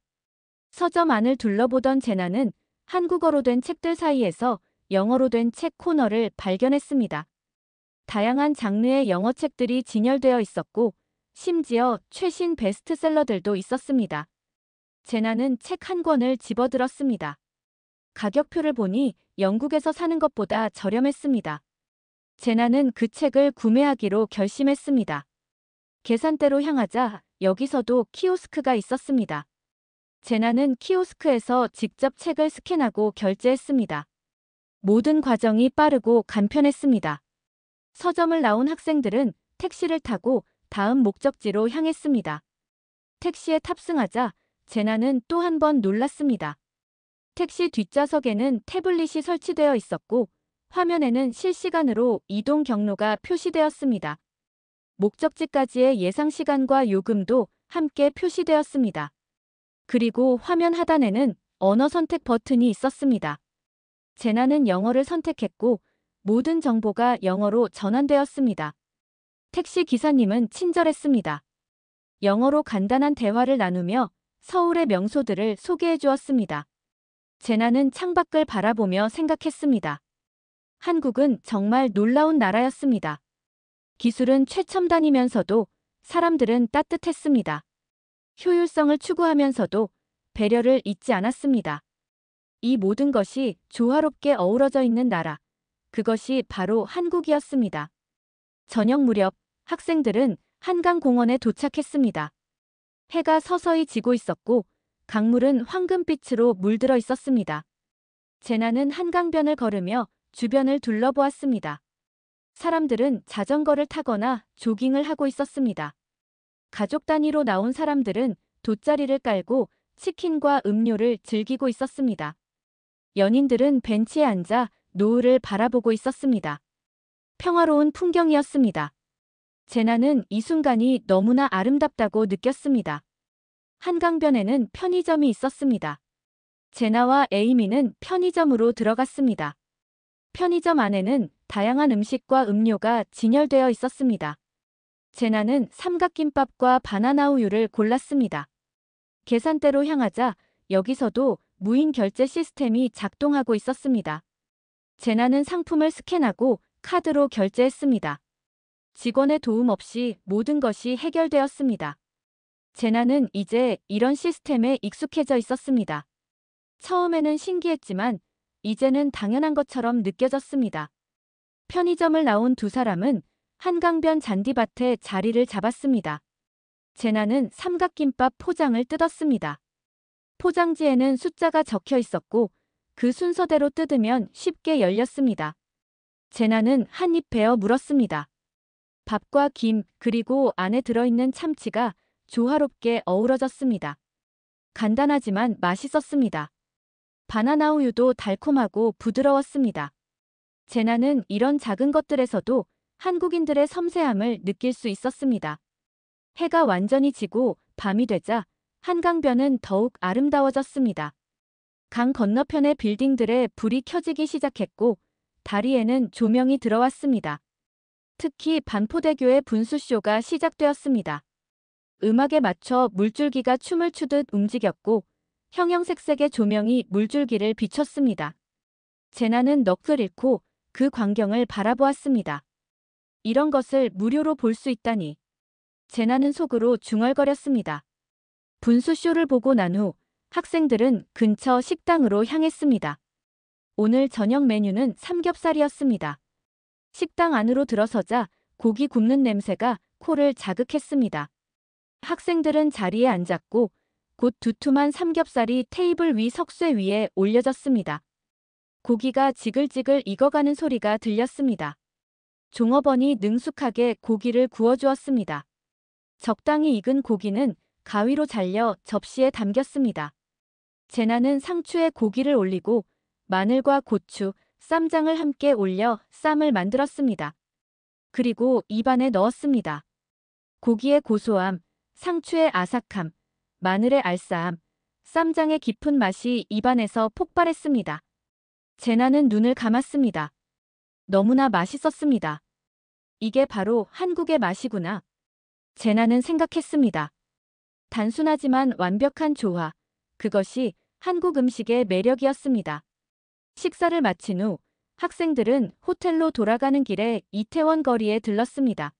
서점 안을 둘러보던 제나는 한국어로 된 책들 사이에서 영어로 된 책 코너를 발견했습니다. 다양한 장르의 영어 책들이 진열되어 있었고 심지어 최신 베스트셀러들도 있었습니다. 제나는 책 한 권을 집어들었습니다. 가격표를 보니 영국에서 사는 것보다 저렴했습니다. 제나는 그 책을 구매하기로 결심했습니다. 계산대로 향하자 여기서도 키오스크가 있었습니다. 제나는 키오스크에서 직접 책을 스캔하고 결제했습니다. 모든 과정이 빠르고 간편했습니다. 서점을 나온 학생들은 택시를 타고 다음 목적지로 향했습니다. 택시에 탑승하자 제나는 또 한 번 놀랐습니다. 택시 뒷좌석에는 태블릿이 설치되어 있었고 화면에는 실시간으로 이동 경로가 표시되었습니다. 목적지까지의 예상 시간과 요금도 함께 표시되었습니다. 그리고 화면 하단에는 언어 선택 버튼이 있었습니다. 제나는 영어를 선택했고 모든 정보가 영어로 전환되었습니다. 택시 기사님은 친절했습니다. 영어로 간단한 대화를 나누며 서울의 명소들을 소개해 주었습니다. 제나는 창밖을 바라보며 생각했습니다. 한국은 정말 놀라운 나라였습니다. 기술은 최첨단이면서도 사람들은 따뜻했습니다. 효율성을 추구하면서도 배려를 잊지 않았습니다. 이 모든 것이 조화롭게 어우러져 있는 나라, 그것이 바로 한국이었습니다. 저녁 무렵 학생들은 한강공원에 도착했습니다. 해가 서서히 지고 있었고 강물은 황금빛으로 물들어 있었습니다. 제나는 한강변을 걸으며 주변을 둘러보았습니다. 사람들은 자전거를 타거나 조깅을 하고 있었습니다. 가족 단위로 나온 사람들은 돗자리를 깔고 치킨과 음료를 즐기고 있었습니다. 연인들은 벤치에 앉아 노을을 바라보고 있었습니다. 평화로운 풍경이었습니다. 제나는 이 순간이 너무나 아름답다고 느꼈습니다. 한강변에는 편의점이 있었습니다. 제나와 에이미는 편의점으로 들어갔습니다. 편의점 안에는 다양한 음식과 음료가 진열되어 있었습니다. 제나는 삼각김밥과 바나나 우유를 골랐습니다. 계산대로 향하자 여기서도 무인 결제 시스템이 작동하고 있었습니다. 제나는 상품을 스캔하고 카드로 결제했습니다. 직원의 도움 없이 모든 것이 해결되었습니다. 제나는 이제 이런 시스템에 익숙해져 있었습니다. 처음에는 신기했지만 이제는 당연한 것처럼 느껴졌습니다. 편의점을 나온 두 사람은 한강변 잔디밭에 자리를 잡았습니다. 제나는 삼각김밥 포장을 뜯었습니다. 포장지에는 숫자가 적혀 있었고 그 순서대로 뜯으면 쉽게 열렸습니다. 제나는 한 입 베어 물었습니다. 밥과 김 그리고 안에 들어있는 참치가 조화롭게 어우러졌습니다. 간단하지만 맛있었습니다. 바나나 우유도 달콤하고 부드러웠습니다. 제나는 이런 작은 것들에서도 한국인들의 섬세함을 느낄 수 있었습니다. 해가 완전히 지고 밤이 되자 한강변은 더욱 아름다워졌습니다. 강 건너편의 빌딩들에 불이 켜지기 시작했고 다리에는 조명이 들어왔습니다. 특히 반포대교의 분수쇼가 시작되었습니다. 음악에 맞춰 물줄기가 춤을 추듯 움직였고 형형색색의 조명이 물줄기를 비췄습니다. 제나는 넋을 잃고 그 광경을 바라보았습니다. 이런 것을 무료로 볼 수 있다니. 제나는 속으로 중얼거렸습니다. 분수쇼를 보고 난 후 학생들은 근처 식당으로 향했습니다. 오늘 저녁 메뉴는 삼겹살이었습니다. 식당 안으로 들어서자 고기 굽는 냄새가 코를 자극했습니다. 학생들은 자리에 앉았고 곧 두툼한 삼겹살이 테이블 위 석쇠 위에 올려졌습니다. 고기가 지글지글 익어가는 소리가 들렸습니다. 종업원이 능숙하게 고기를 구워주었습니다. 적당히 익은 고기는 가위로 잘려 접시에 담겼습니다. 제나는 상추에 고기를 올리고 마늘과 고추, 쌈장을 함께 올려 쌈을 만들었습니다. 그리고 입안에 넣었습니다. 고기의 고소함, 상추의 아삭함, 마늘의 알싸함, 쌈장의 깊은 맛이 입안에서 폭발했습니다. 제나는 눈을 감았습니다. 너무나 맛있었습니다. 이게 바로 한국의 맛이구나. 제나는 생각했습니다. 단순하지만 완벽한 조화, 그것이 한국 음식의 매력이었습니다. 식사를 마친 후 학생들은 호텔로 돌아가는 길에 이태원 거리에 들렀습니다.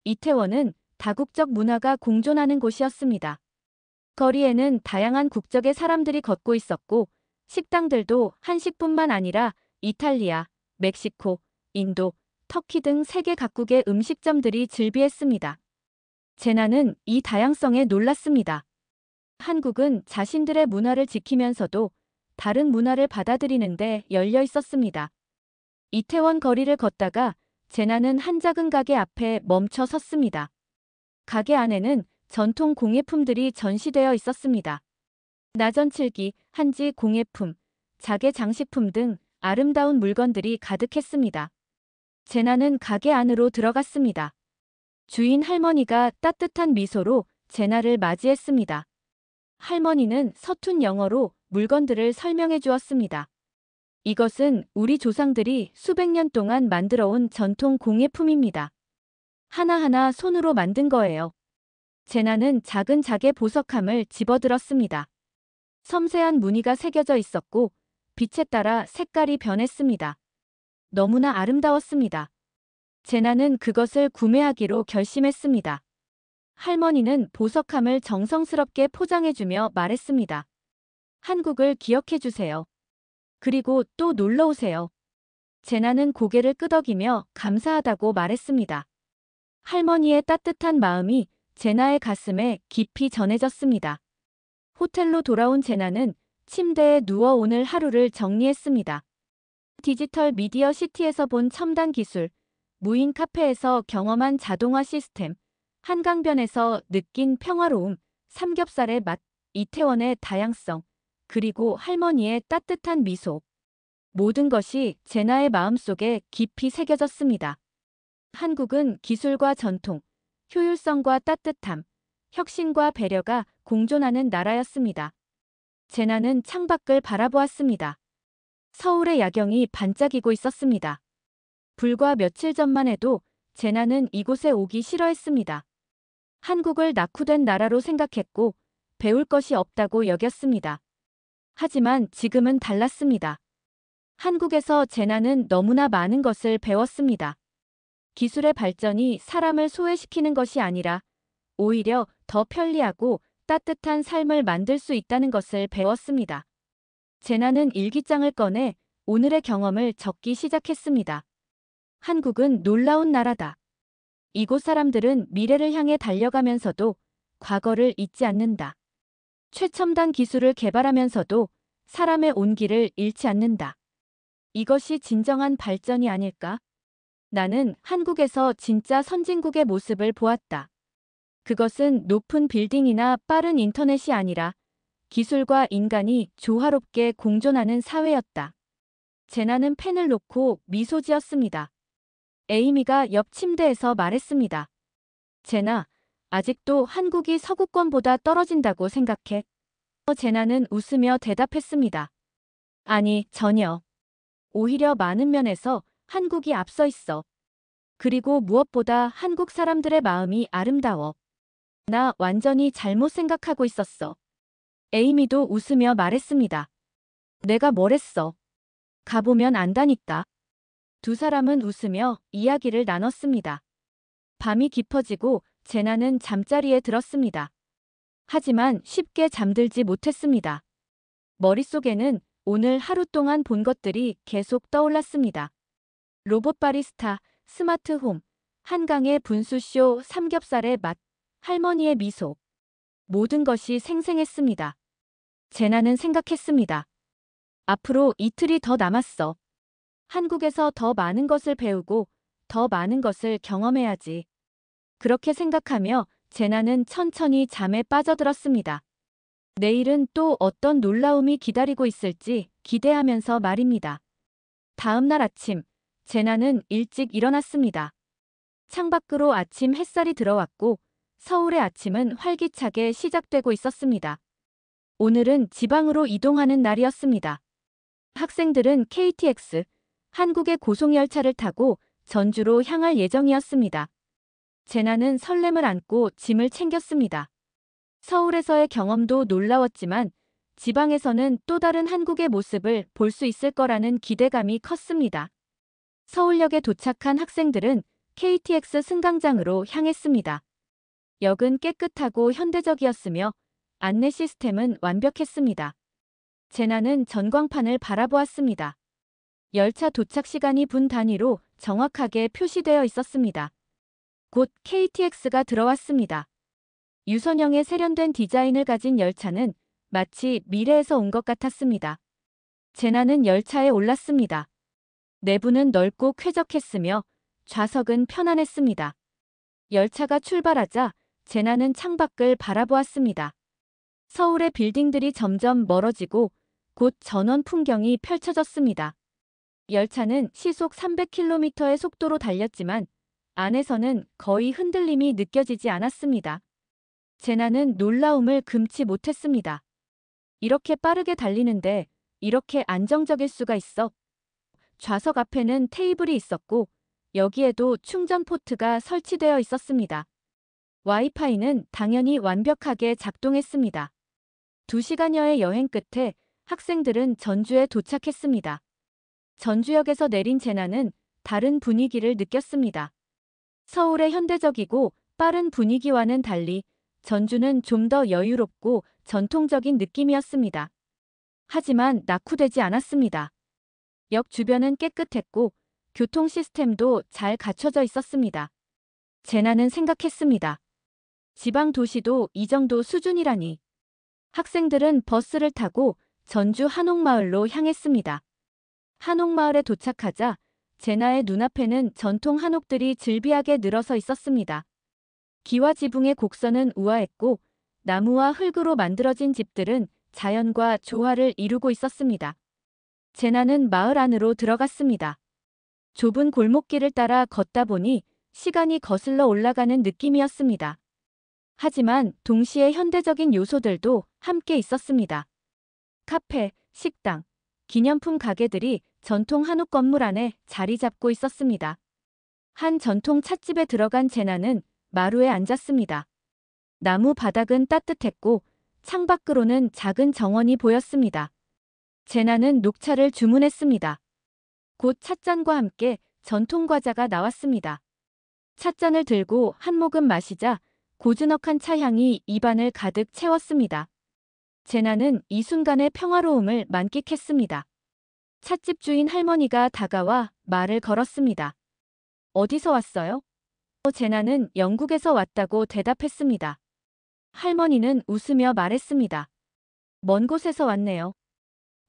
이태원은 다국적 문화가 공존하는 곳이었습니다. 거리에는 다양한 국적의 사람들이 걷고 있었고 식당들도 한식뿐만 아니라 이탈리아, 멕시코, 인도, 터키 등 세계 각국의 음식점들이 즐비했습니다. 제나는 이 다양성에 놀랐습니다. 한국은 자신들의 문화를 지키면서도 다른 문화를 받아들이는데 열려 있었습니다. 이태원 거리를 걷다가 제나는 한 작은 가게 앞에 멈춰 섰습니다. 가게 안에는 전통 공예품들이 전시되어 있었습니다. 나전칠기, 한지 공예품, 자개 장식품 등 아름다운 물건들이 가득했습니다. 제나는 가게 안으로 들어갔습니다. 주인 할머니가 따뜻한 미소로 제나를 맞이했습니다. 할머니는 서툰 영어로 물건들을 설명해 주었습니다. 이것은 우리 조상들이 수백 년 동안 만들어온 전통 공예품입니다. 하나하나 손으로 만든 거예요. 제나는 작은 자개 보석함을 집어들었습니다. 섬세한 무늬가 새겨져 있었고 빛에 따라 색깔이 변했습니다. 너무나 아름다웠습니다. 제나는 그것을 구매하기로 결심했습니다. 할머니는 보석함을 정성스럽게 포장해주며 말했습니다. 한국을 기억해주세요. 그리고 또 놀러오세요. 제나는 고개를 끄덕이며 감사하다고 말했습니다. 할머니의 따뜻한 마음이 제나의 가슴에 깊이 전해졌습니다. 호텔로 돌아온 제나는 침대에 누워 오늘 하루를 정리했습니다. 디지털 미디어 시티에서 본 첨단 기술, 무인 카페에서 경험한 자동화 시스템, 한강변에서 느낀 평화로움, 삼겹살의 맛, 이태원의 다양성, 그리고 할머니의 따뜻한 미소. 모든 것이 제나의 마음속에 깊이 새겨졌습니다. 한국은 기술과 전통, 효율성과 따뜻함, 혁신과 배려가 공존하는 나라였습니다. 제나는 창밖을 바라보았습니다. 서울의 야경이 반짝이고 있었습니다. 불과 며칠 전만 해도 제나는 이곳에 오기 싫어했습니다. 한국을 낙후된 나라로 생각했고 배울 것이 없다고 여겼습니다. 하지만 지금은 달랐습니다. 한국에서 제나는 너무나 많은 것을 배웠습니다. 기술의 발전이 사람을 소외시키는 것이 아니라 오히려 더 편리하고 따뜻한 삶을 만들 수 있다는 것을 배웠습니다. 제나는 일기장을 꺼내 오늘의 경험을 적기 시작했습니다. 한국은 놀라운 나라다. 이곳 사람들은 미래를 향해 달려가면서도 과거를 잊지 않는다. 최첨단 기술을 개발하면서도 사람의 온기를 잃지 않는다. 이것이 진정한 발전이 아닐까? 나는 한국에서 진짜 선진국의 모습을 보았다. 그것은 높은 빌딩이나 빠른 인터넷이 아니라 기술과 인간이 조화롭게 공존하는 사회였다. 제나는 펜을 놓고 미소 지었습니다. 에이미가 옆 침대에서 말했습니다. 제나, 아직도 한국이 서구권보다 떨어진다고 생각해? 제나는 웃으며 대답했습니다. 아니, 전혀. 오히려 많은 면에서 한국이 앞서 있어. 그리고 무엇보다 한국 사람들의 마음이 아름다워. 나 완전히 잘못 생각하고 있었어. 에이미도 웃으며 말했습니다. 내가 뭘 했어? 가보면 안다니까. 두 사람은 웃으며 이야기를 나눴습니다. 밤이 깊어지고 제나는 잠자리에 들었습니다. 하지만 쉽게 잠들지 못했습니다. 머릿속에는 오늘 하루 동안 본 것들이 계속 떠올랐습니다. 로봇 바리스타, 스마트홈, 한강의 분수쇼, 삼겹살의 맛, 할머니의 미소. 모든 것이 생생했습니다. 제나는 생각했습니다. 앞으로 이틀이 더 남았어. 한국에서 더 많은 것을 배우고 더 많은 것을 경험해야지. 그렇게 생각하며 제나는 천천히 잠에 빠져들었습니다. 내일은 또 어떤 놀라움이 기다리고 있을지 기대하면서 말입니다. 다음 날 아침, 제나는 일찍 일어났습니다. 창밖으로 아침 햇살이 들어왔고 서울의 아침은 활기차게 시작되고 있었습니다. 오늘은 지방으로 이동하는 날이었습니다. 학생들은 KTX, 한국의 고속열차를 타고 전주로 향할 예정이었습니다. 제나는 설렘을 안고 짐을 챙겼습니다. 서울에서의 경험도 놀라웠지만 지방에서는 또 다른 한국의 모습을 볼 수 있을 거라는 기대감이 컸습니다. 서울역에 도착한 학생들은 KTX 승강장으로 향했습니다. 역은 깨끗하고 현대적이었으며 안내 시스템은 완벽했습니다. 제나는 전광판을 바라보았습니다. 열차 도착 시간이 분 단위로 정확하게 표시되어 있었습니다. 곧 KTX가 들어왔습니다. 유선형의 세련된 디자인을 가진 열차는 마치 미래에서 온 것 같았습니다. 제나는 열차에 올랐습니다. 내부는 넓고 쾌적했으며 좌석은 편안했습니다. 열차가 출발하자 제나는 창밖을 바라보았습니다. 서울의 빌딩들이 점점 멀어지고 곧 전원 풍경이 펼쳐졌습니다. 열차는 시속 300km의 속도로 달렸지만 안에서는 거의 흔들림이 느껴지지 않았습니다. 제나는 놀라움을 금치 못했습니다. 이렇게 빠르게 달리는데 이렇게 안정적일 수가 있어. 좌석 앞에는 테이블이 있었고 여기에도 충전 포트가 설치되어 있었습니다. 와이파이는 당연히 완벽하게 작동했습니다. 2시간여의 여행 끝에 학생들은 전주에 도착했습니다. 전주역에서 내린 제나는 다른 분위기를 느꼈습니다. 서울의 현대적이고 빠른 분위기와는 달리 전주는 좀 더 여유롭고 전통적인 느낌이었습니다. 하지만 낙후되지 않았습니다. 역 주변은 깨끗했고 교통 시스템도 잘 갖춰져 있었습니다. 제나는 생각했습니다. 지방 도시도 이 정도 수준이라니. 학생들은 버스를 타고 전주 한옥마을로 향했습니다. 한옥마을에 도착하자 제나의 눈앞에는 전통 한옥들이 즐비하게 늘어서 있었습니다. 기와 지붕의 곡선은 우아했고 나무와 흙으로 만들어진 집들은 자연과 조화를 이루고 있었습니다. 제나는 마을 안으로 들어갔습니다. 좁은 골목길을 따라 걷다 보니 시간이 거슬러 올라가는 느낌이었습니다. 하지만 동시에 현대적인 요소들도 함께 있었습니다. 카페, 식당, 기념품 가게들이 전통 한옥 건물 안에 자리 잡고 있었습니다. 한 전통 찻집에 들어간 제나는 마루에 앉았습니다. 나무 바닥은 따뜻했고 창밖으로는 작은 정원이 보였습니다. 제나는 녹차를 주문했습니다. 곧 찻잔과 함께 전통 과자가 나왔습니다. 찻잔을 들고 한 모금 마시자 고즈넉한 차향이 입안을 가득 채웠습니다. 제나는 이 순간의 평화로움을 만끽했습니다. 찻집 주인 할머니가 다가와 말을 걸었습니다. 어디서 왔어요? 제나는 영국에서 왔다고 대답했습니다. 할머니는 웃으며 말했습니다. 먼 곳에서 왔네요.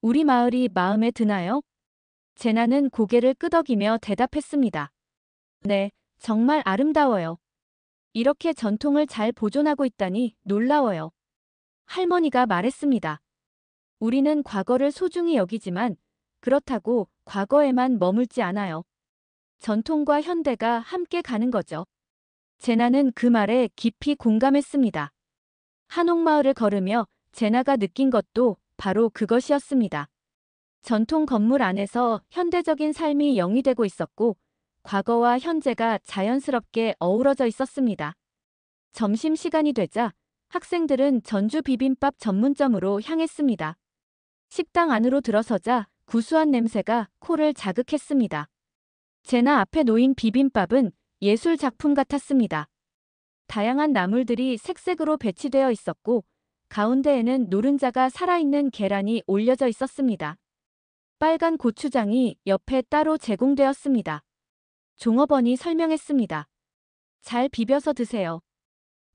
우리 마을이 마음에 드나요? 제나는 고개를 끄덕이며 대답했습니다. 네, 정말 아름다워요. 이렇게 전통을 잘 보존하고 있다니 놀라워요. 할머니가 말했습니다. 우리는 과거를 소중히 여기지만 그렇다고 과거에만 머물지 않아요. 전통과 현대가 함께 가는 거죠. 제나는 그 말에 깊이 공감했습니다. 한옥마을을 걸으며 제나가 느낀 것도 바로 그것이었습니다. 전통 건물 안에서 현대적인 삶이 영위되고 있었고 과거와 현재가 자연스럽게 어우러져 있었습니다. 점심시간이 되자 학생들은 전주 비빔밥 전문점으로 향했습니다. 식당 안으로 들어서자 구수한 냄새가 코를 자극했습니다. 제나 앞에 놓인 비빔밥은 예술 작품 같았습니다. 다양한 나물들이 색색으로 배치되어 있었고 가운데에는 노른자가 살아있는 계란이 올려져 있었습니다. 빨간 고추장이 옆에 따로 제공되었습니다. 종업원이 설명했습니다. 잘 비벼서 드세요.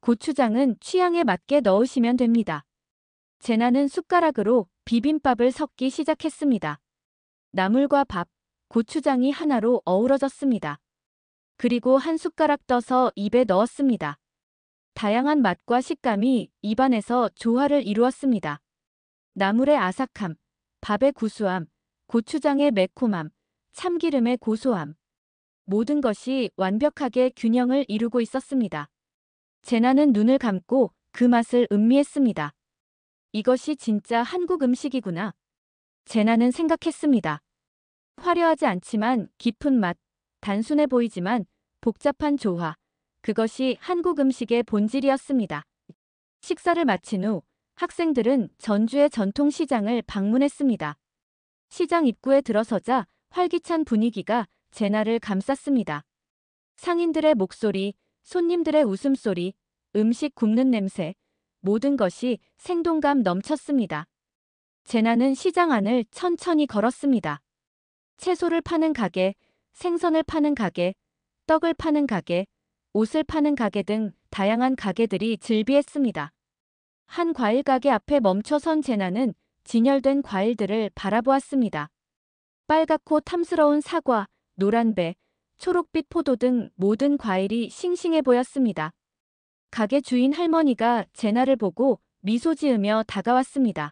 고추장은 취향에 맞게 넣으시면 됩니다. 제나는 숟가락으로 비빔밥을 섞기 시작했습니다. 나물과 밥, 고추장이 하나로 어우러졌습니다. 그리고 한 숟가락 떠서 입에 넣었습니다. 다양한 맛과 식감이 입안에서 조화를 이루었습니다. 나물의 아삭함, 밥의 구수함, 고추장의 매콤함, 참기름의 고소함. 모든 것이 완벽하게 균형을 이루고 있었습니다. 제나는 눈을 감고 그 맛을 음미했습니다. 이것이 진짜 한국 음식이구나. 제나는 생각했습니다. 화려하지 않지만 깊은 맛, 단순해 보이지만 복잡한 조화. 그것이 한국 음식의 본질이었습니다. 식사를 마친 후 학생들은 전주의 전통시장을 방문했습니다. 시장 입구에 들어서자 활기찬 분위기가 제나를 감쌌습니다. 상인들의 목소리, 손님들의 웃음소리, 음식 굽는 냄새, 모든 것이 생동감 넘쳤습니다. 제나는 시장 안을 천천히 걸었습니다. 채소를 파는 가게, 생선을 파는 가게, 떡을 파는 가게, 옷을 파는 가게 등 다양한 가게들이 즐비했습니다. 한 과일 가게 앞에 멈춰선 제나는 진열된 과일들을 바라보았습니다. 빨갛고 탐스러운 사과, 노란배, 초록빛 포도 등 모든 과일이 싱싱해 보였습니다. 가게 주인 할머니가 제나를 보고 미소 지으며 다가왔습니다.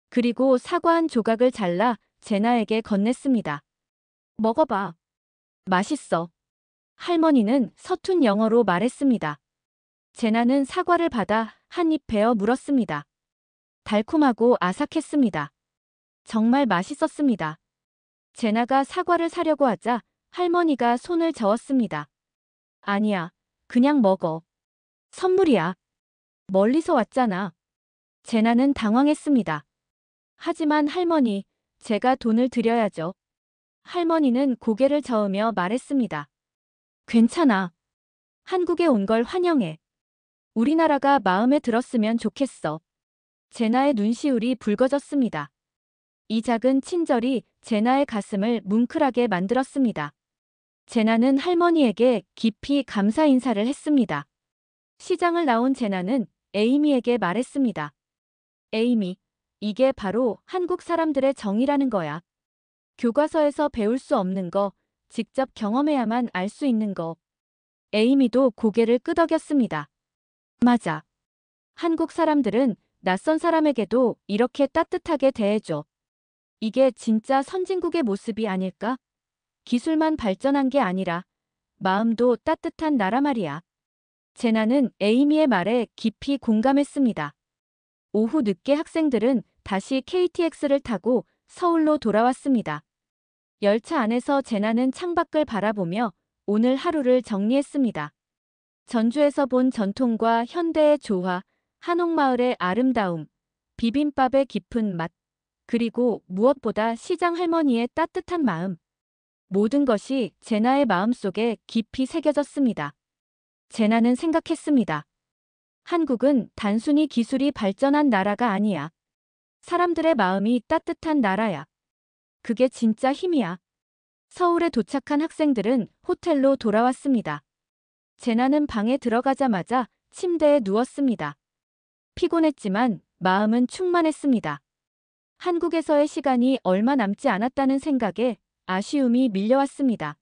그리고 사과 한 조각을 잘라 제나에게 건넸습니다. 먹어봐. 맛있어. 할머니는 서툰 영어로 말했습니다. 제나는 사과를 받아 한 입 베어 물었습니다. 달콤하고 아삭했습니다. 정말 맛있었습니다. 제나가 사과를 사려고 하자 할머니가 손을 저었습니다. 아니야, 그냥 먹어. 선물이야. 멀리서 왔잖아. 제나는 당황했습니다. 하지만 할머니, 제가 돈을 드려야죠. 할머니는 고개를 저으며 말했습니다. 괜찮아. 한국에 온 걸 환영해. 우리나라가 마음에 들었으면 좋겠어. 제나의 눈시울이 붉어졌습니다. 이 작은 친절이 제나의 가슴을 뭉클하게 만들었습니다. 제나는 할머니에게 깊이 감사 인사를 했습니다. 시장을 나온 제나는 에이미에게 말했습니다. 에이미, 이게 바로 한국 사람들의 정이라는 거야. 교과서에서 배울 수 없는 거, 직접 경험해야만 알 수 있는 거. 에이미도 고개를 끄덕였습니다. 맞아. 한국 사람들은 낯선 사람에게도 이렇게 따뜻하게 대해줘. 이게 진짜 선진국의 모습이 아닐까? 기술만 발전한 게 아니라 마음도 따뜻한 나라 말이야. 제나는 에이미의 말에 깊이 공감했습니다. 오후 늦게 학생들은 다시 KTX를 타고 서울로 돌아왔습니다. 열차 안에서 제나는 창밖을 바라보며 오늘 하루를 정리했습니다. 전주에서 본 전통과 현대의 조화, 한옥마을의 아름다움, 비빔밥의 깊은 맛, 그리고 무엇보다 시장 할머니의 따뜻한 마음. 모든 것이 제나의 마음속에 깊이 새겨졌습니다. 제나는 생각했습니다. 한국은 단순히 기술이 발전한 나라가 아니야. 사람들의 마음이 따뜻한 나라야. 그게 진짜 힘이야. 서울에 도착한 학생들은 호텔로 돌아왔습니다. 제나는 방에 들어가자마자 침대에 누웠습니다. 피곤했지만 마음은 충만했습니다. 한국에서의 시간이 얼마 남지 않았다는 생각에 아쉬움이 밀려왔습니다.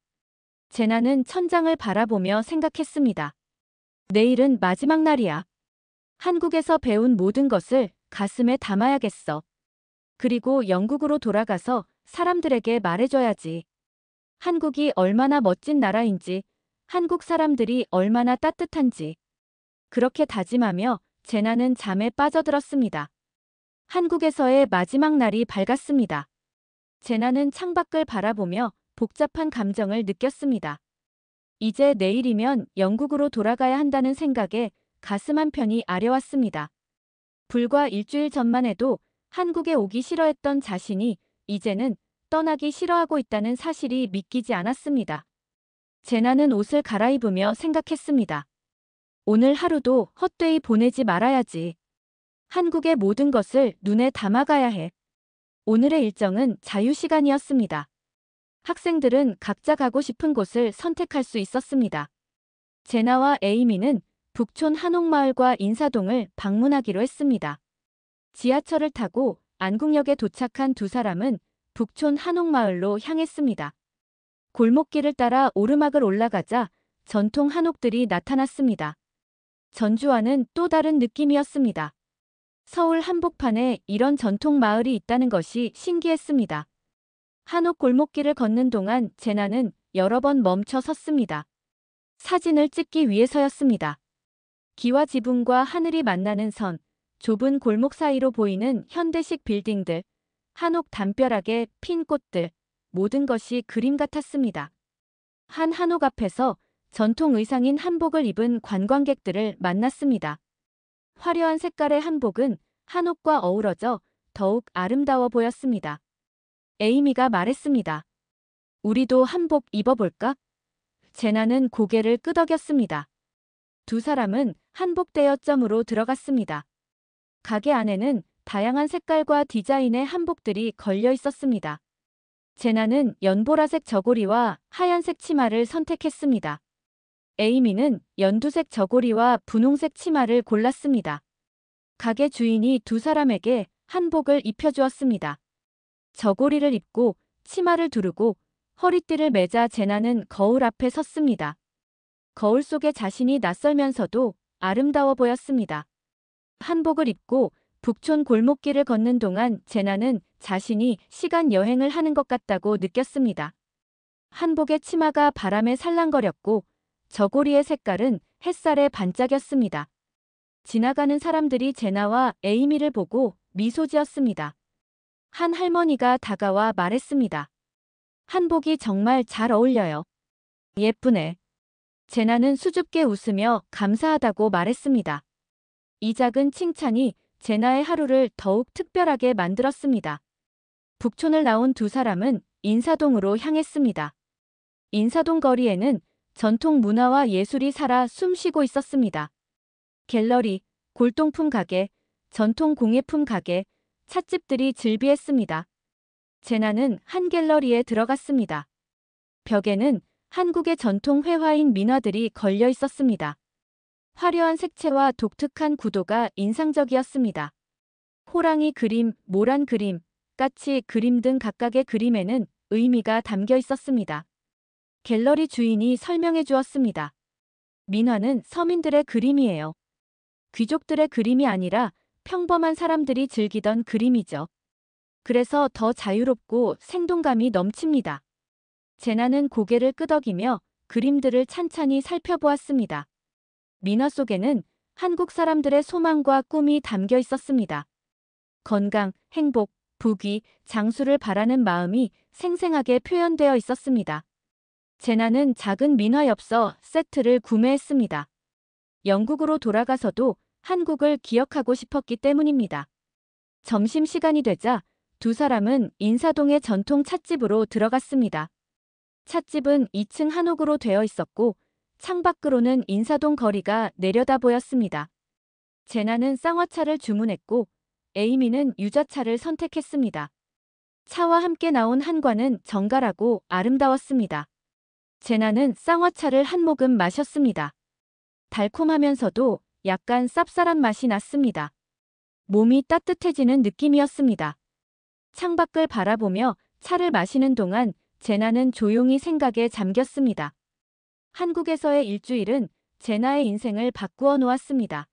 제나는 천장을 바라보며 생각했습니다. 내일은 마지막 날이야. 한국에서 배운 모든 것을 가슴에 담아야겠어. 그리고 영국으로 돌아가서 사람들에게 말해줘야지. 한국이 얼마나 멋진 나라인지, 한국 사람들이 얼마나 따뜻한지. 그렇게 다짐하며 제나는 잠에 빠져들었습니다. 한국에서의 마지막 날이 밝았습니다. 제나는 창밖을 바라보며 복잡한 감정을 느꼈습니다. 이제 내일이면 영국으로 돌아가야 한다는 생각에 가슴 한편이 아려왔습니다. 불과 일주일 전만 해도 한국에 오기 싫어했던 자신이 이제는 떠나기 싫어하고 있다는 사실이 믿기지 않았습니다. 제나는 옷을 갈아입으며 생각했습니다. 오늘 하루도 헛되이 보내지 말아야지. 한국의 모든 것을 눈에 담아가야 해. 오늘의 일정은 자유시간이었습니다. 학생들은 각자 가고 싶은 곳을 선택할 수 있었습니다. 제나와 에이미는 북촌 한옥마을과 인사동을 방문하기로 했습니다. 지하철을 타고 안국역에 도착한 두 사람은 북촌 한옥마을로 향했습니다. 골목길을 따라 오르막을 올라가자 전통 한옥들이 나타났습니다. 전주와는 또 다른 느낌이었습니다. 서울 한복판에 이런 전통 마을이 있다는 것이 신기했습니다. 한옥 골목길을 걷는 동안 제나는 여러 번 멈춰 섰습니다. 사진을 찍기 위해서였습니다. 기와 지붕과 하늘이 만나는 선, 좁은 골목 사이로 보이는 현대식 빌딩들, 한옥 담벼락에 핀 꽃들, 모든 것이 그림 같았습니다. 한 한옥 앞에서 전통 의상인 한복을 입은 관광객들을 만났습니다. 화려한 색깔의 한복은 한옥과 어우러져 더욱 아름다워 보였습니다. 에이미가 말했습니다. 우리도 한복 입어볼까? 제나는 고개를 끄덕였습니다. 두 사람은 한복 대여점으로 들어갔습니다. 가게 안에는 다양한 색깔과 디자인의 한복들이 걸려 있었습니다. 제나는 연보라색 저고리와 하얀색 치마를 선택했습니다. 에이미는 연두색 저고리와 분홍색 치마를 골랐습니다. 가게 주인이 두 사람에게 한복을 입혀주었습니다. 저고리를 입고 치마를 두르고 허리띠를 매자 제나는 거울 앞에 섰습니다. 거울 속에 자신이 낯설면서도 아름다워 보였습니다. 한복을 입고 북촌 골목길을 걷는 동안 제나는 자신이 시간 여행을 하는 것 같다고 느꼈습니다. 한복의 치마가 바람에 살랑거렸고 저고리의 색깔은 햇살에 반짝였습니다. 지나가는 사람들이 제나와 에이미를 보고 미소 지었습니다. 한 할머니가 다가와 말했습니다. 한복이 정말 잘 어울려요. 예쁘네. 제나는 수줍게 웃으며 감사하다고 말했습니다. 이 작은 칭찬이 제나의 하루를 더욱 특별하게 만들었습니다. 북촌을 나온 두 사람은 인사동으로 향했습니다. 인사동 거리에는 전통 문화와 예술이 살아 숨쉬고 있었습니다. 갤러리, 골동품 가게, 전통 공예품 가게, 찻집들이 즐비했습니다. 제나는 한 갤러리에 들어갔습니다. 벽에는 한국의 전통 회화인 민화들이 걸려 있었습니다. 화려한 색채와 독특한 구도가 인상적이었습니다. 호랑이 그림, 모란 그림, 까치 그림 등 각각의 그림에는 의미가 담겨 있었습니다. 갤러리 주인이 설명해 주었습니다. 민화는 서민들의 그림이에요. 귀족들의 그림이 아니라 평범한 사람들이 즐기던 그림이죠. 그래서 더 자유롭고 생동감이 넘칩니다. 제나는 고개를 끄덕이며 그림들을 찬찬히 살펴보았습니다. 민화 속에는 한국 사람들의 소망과 꿈이 담겨 있었습니다. 건강, 행복, 부귀, 장수를 바라는 마음이 생생하게 표현되어 있었습니다. 제나는 작은 민화 엽서 세트를 구매했습니다. 영국으로 돌아가서도 한국을 기억하고 싶었기 때문입니다. 점심시간이 되자 두 사람은 인사동의 전통 찻집으로 들어갔습니다. 찻집은 2층 한옥으로 되어 있었고 창밖으로는 인사동 거리가 내려다 보였습니다. 제나는 쌍화차를 주문했고 에이미는 유자차를 선택했습니다. 차와 함께 나온 한과는 정갈하고 아름다웠습니다. 제나는 쌍화차를 한 모금 마셨습니다. 달콤하면서도 약간 쌉쌀한 맛이 났습니다. 몸이 따뜻해지는 느낌이었습니다. 창밖을 바라보며 차를 마시는 동안 제나는 조용히 생각에 잠겼습니다. 한국에서의 일주일은 제나의 인생을 바꾸어 놓았습니다.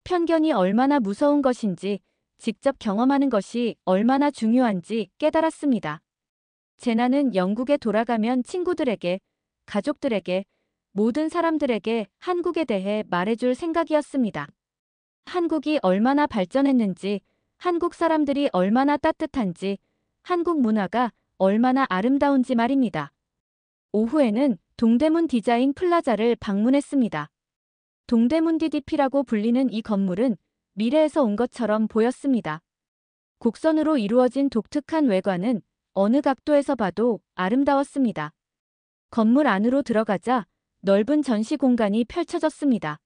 편견이 얼마나 무서운 것인지, 직접 경험하는 것이 얼마나 중요한지 깨달았습니다. 제나는 영국에 돌아가면 친구들에게, 가족들에게, 모든 사람들에게 한국에 대해 말해줄 생각이었습니다. 한국이 얼마나 발전했는지, 한국 사람들이 얼마나 따뜻한지, 한국 문화가 얼마나 아름다운지 말입니다. 오후에는 동대문 디자인 플라자를 방문했습니다. 동대문 DDP라고 불리는 이 건물은 미래에서 온 것처럼 보였습니다. 곡선으로 이루어진 독특한 외관은 어느 각도에서 봐도 아름다웠습니다. 건물 안으로 들어가자 넓은 전시 공간이 펼쳐졌습니다.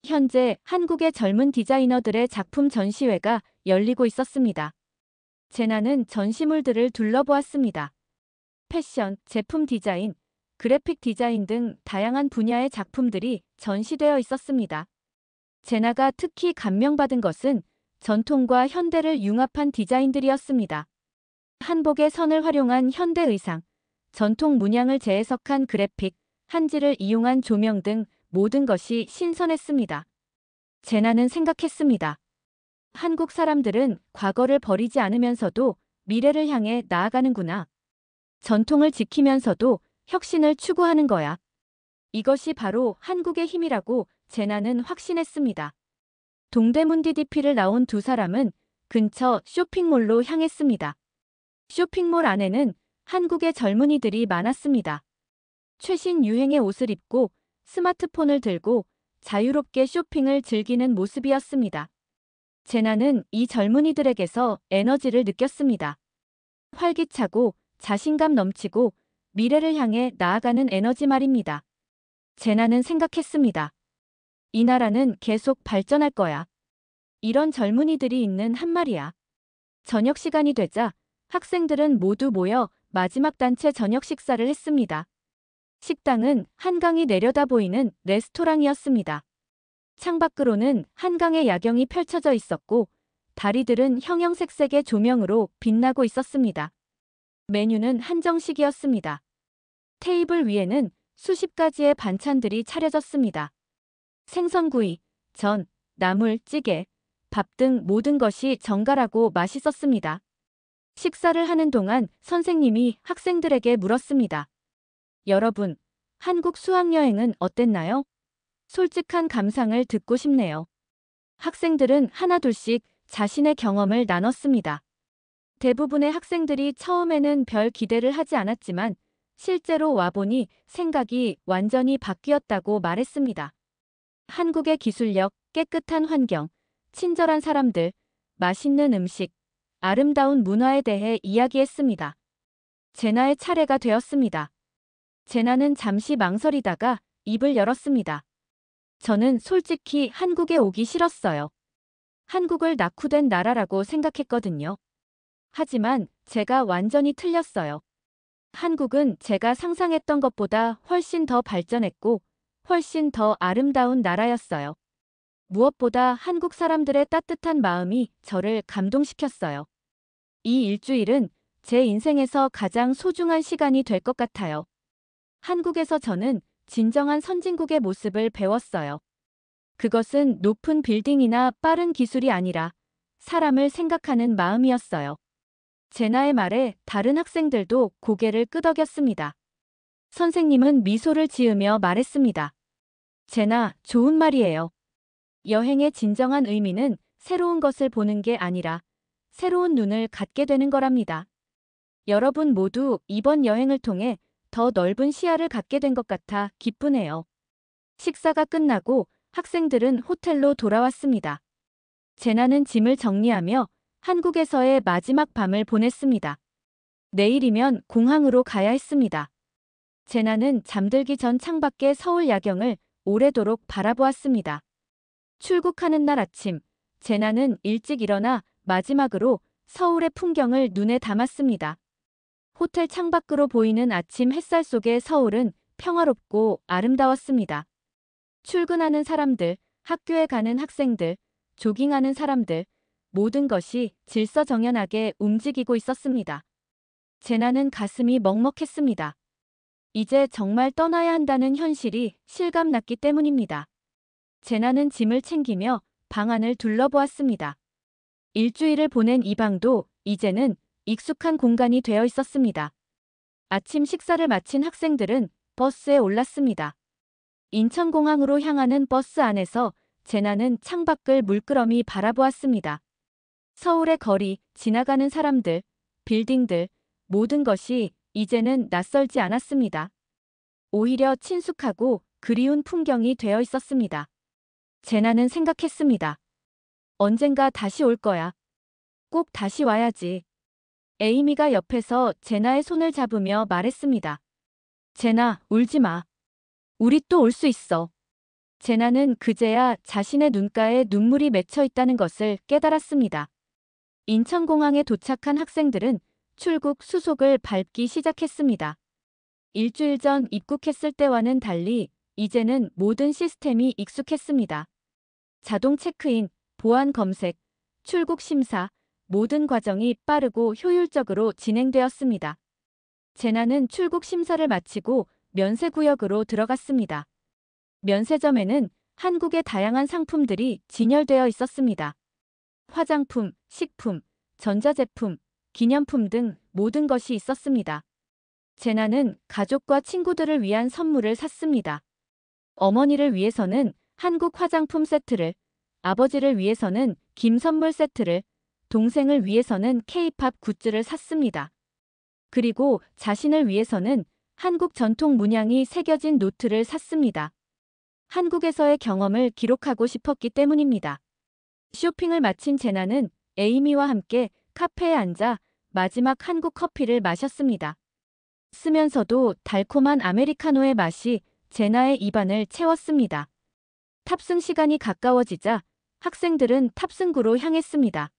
현재 한국의 젊은 디자이너들의 작품 전시회가 열리고 있었습니다. 제나는 전시물들을 둘러보았습니다. 패션, 제품 디자인, 그래픽 디자인 등 다양한 분야의 작품들이 전시되어 있었습니다. 제나가 특히 감명받은 것은 전통과 현대를 융합한 디자인들이었습니다. 한복의 선을 활용한 현대 의상, 전통 문양을 재해석한 그래픽, 한지를 이용한 조명 등 모든 것이 신선했습니다. 제나는 생각했습니다. 한국 사람들은 과거를 버리지 않으면서도 미래를 향해 나아가는구나. 전통을 지키면서도 혁신을 추구하는 거야. 이것이 바로 한국의 힘이라고 제나는 확신했습니다. 동대문 DDP를 나온 두 사람은 근처 쇼핑몰로 향했습니다. 쇼핑몰 안에는 한국의 젊은이들이 많았습니다. 최신 유행의 옷을 입고 스마트폰을 들고 자유롭게 쇼핑을 즐기는 모습이었습니다. 제나는 이 젊은이들에게서 에너지를 느꼈습니다. 활기차고 자신감 넘치고 미래를 향해 나아가는 에너지 말입니다. 제나는 생각했습니다. 이 나라는 계속 발전할 거야. 이런 젊은이들이 있는 한 말이야. 저녁 시간이 되자 학생들은 모두 모여 마지막 단체 저녁 식사를 했습니다. 식당은 한강이 내려다 보이는 레스토랑이었습니다. 창밖으로는 한강의 야경이 펼쳐져 있었고 다리들은 형형색색의 조명으로 빛나고 있었습니다. 메뉴는 한정식이었습니다. 테이블 위에는 수십 가지의 반찬들이 차려졌습니다. 생선구이, 전, 나물, 찌개, 밥 등 모든 것이 정갈하고 맛있었습니다. 식사를 하는 동안 선생님이 학생들에게 물었습니다. 여러분, 한국 수학여행은 어땠나요? 솔직한 감상을 듣고 싶네요. 학생들은 하나둘씩 자신의 경험을 나눴습니다. 대부분의 학생들이 처음에는 별 기대를 하지 않았지만 실제로 와보니 생각이 완전히 바뀌었다고 말했습니다. 한국의 기술력, 깨끗한 환경, 친절한 사람들, 맛있는 음식, 아름다운 문화에 대해 이야기했습니다. 제나의 차례가 되었습니다. 제나는 잠시 망설이다가 입을 열었습니다. 저는 솔직히 한국에 오기 싫었어요. 한국을 낙후된 나라라고 생각했거든요. 하지만 제가 완전히 틀렸어요. 한국은 제가 상상했던 것보다 훨씬 더 발전했고 훨씬 더 아름다운 나라였어요. 무엇보다 한국 사람들의 따뜻한 마음이 저를 감동시켰어요. 이 일주일은 제 인생에서 가장 소중한 시간이 될 것 같아요. 한국에서 저는 진정한 선진국의 모습을 배웠어요. 그것은 높은 빌딩이나 빠른 기술이 아니라 사람을 생각하는 마음이었어요. 제나의 말에 다른 학생들도 고개를 끄덕였습니다. 선생님은 미소를 지으며 말했습니다. 제나, 좋은 말이에요. 여행의 진정한 의미는 새로운 것을 보는 게 아니라 새로운 눈을 갖게 되는 거랍니다. 여러분 모두 이번 여행을 통해 더 넓은 시야를 갖게 된 것 같아 기쁘네요. 식사가 끝나고 학생들은 호텔로 돌아왔습니다. 제나는 짐을 정리하며 한국에서의 마지막 밤을 보냈습니다. 내일이면 공항으로 가야 했습니다. 제나는 잠들기 전 창밖의 서울 야경을 오래도록 바라보았습니다. 출국하는 날 아침, 제나는 일찍 일어나 마지막으로 서울의 풍경을 눈에 담았습니다. 호텔 창밖으로 보이는 아침 햇살 속의 서울은 평화롭고 아름다웠습니다. 출근하는 사람들, 학교에 가는 학생들, 조깅하는 사람들, 모든 것이 질서정연하게 움직이고 있었습니다. 제나는 가슴이 먹먹했습니다. 이제 정말 떠나야 한다는 현실이 실감났기 때문입니다. 제나는 짐을 챙기며 방 안을 둘러보았습니다. 일주일을 보낸 이 방도 이제는 익숙한 공간이 되어 있었습니다. 아침 식사를 마친 학생들은 버스에 올랐습니다. 인천공항으로 향하는 버스 안에서 제나는 창밖을 물끄러미 바라보았습니다. 서울의 거리, 지나가는 사람들, 빌딩들, 모든 것이 이제는 낯설지 않았습니다. 오히려 친숙하고 그리운 풍경이 되어 있었습니다. 제나는 생각했습니다. 언젠가 다시 올 거야. 꼭 다시 와야지. 에이미가 옆에서 제나의 손을 잡으며 말했습니다. 제나, 울지 마. 우리 또 올 수 있어. 제나는 그제야 자신의 눈가에 눈물이 맺혀 있다는 것을 깨달았습니다. 인천공항에 도착한 학생들은 출국 수속을 밟기 시작했습니다. 일주일 전 입국했을 때와는 달리 이제는 모든 시스템이 익숙했습니다. 자동 체크인, 보안 검색, 출국 심사, 모든 과정이 빠르고 효율적으로 진행되었습니다. 제나는 출국 심사를 마치고 면세구역으로 들어갔습니다. 면세점에는 한국의 다양한 상품들이 진열되어 있었습니다. 화장품, 식품, 전자제품, 기념품 등 모든 것이 있었습니다. 제나는 가족과 친구들을 위한 선물을 샀습니다. 어머니를 위해서는 한국 화장품 세트를, 아버지를 위해서는 김 선물 세트를, 동생을 위해서는 K-팝 굿즈를 샀습니다. 그리고 자신을 위해서는 한국 전통 문양이 새겨진 노트를 샀습니다. 한국에서의 경험을 기록하고 싶었기 때문입니다. 쇼핑을 마친 제나는 에이미와 함께 카페에 앉아 마지막 한국 커피를 마셨습니다. 쓰면서도 달콤한 아메리카노의 맛이 제나의 입안을 채웠습니다. 탑승 시간이 가까워지자 학생들은 탑승구로 향했습니다.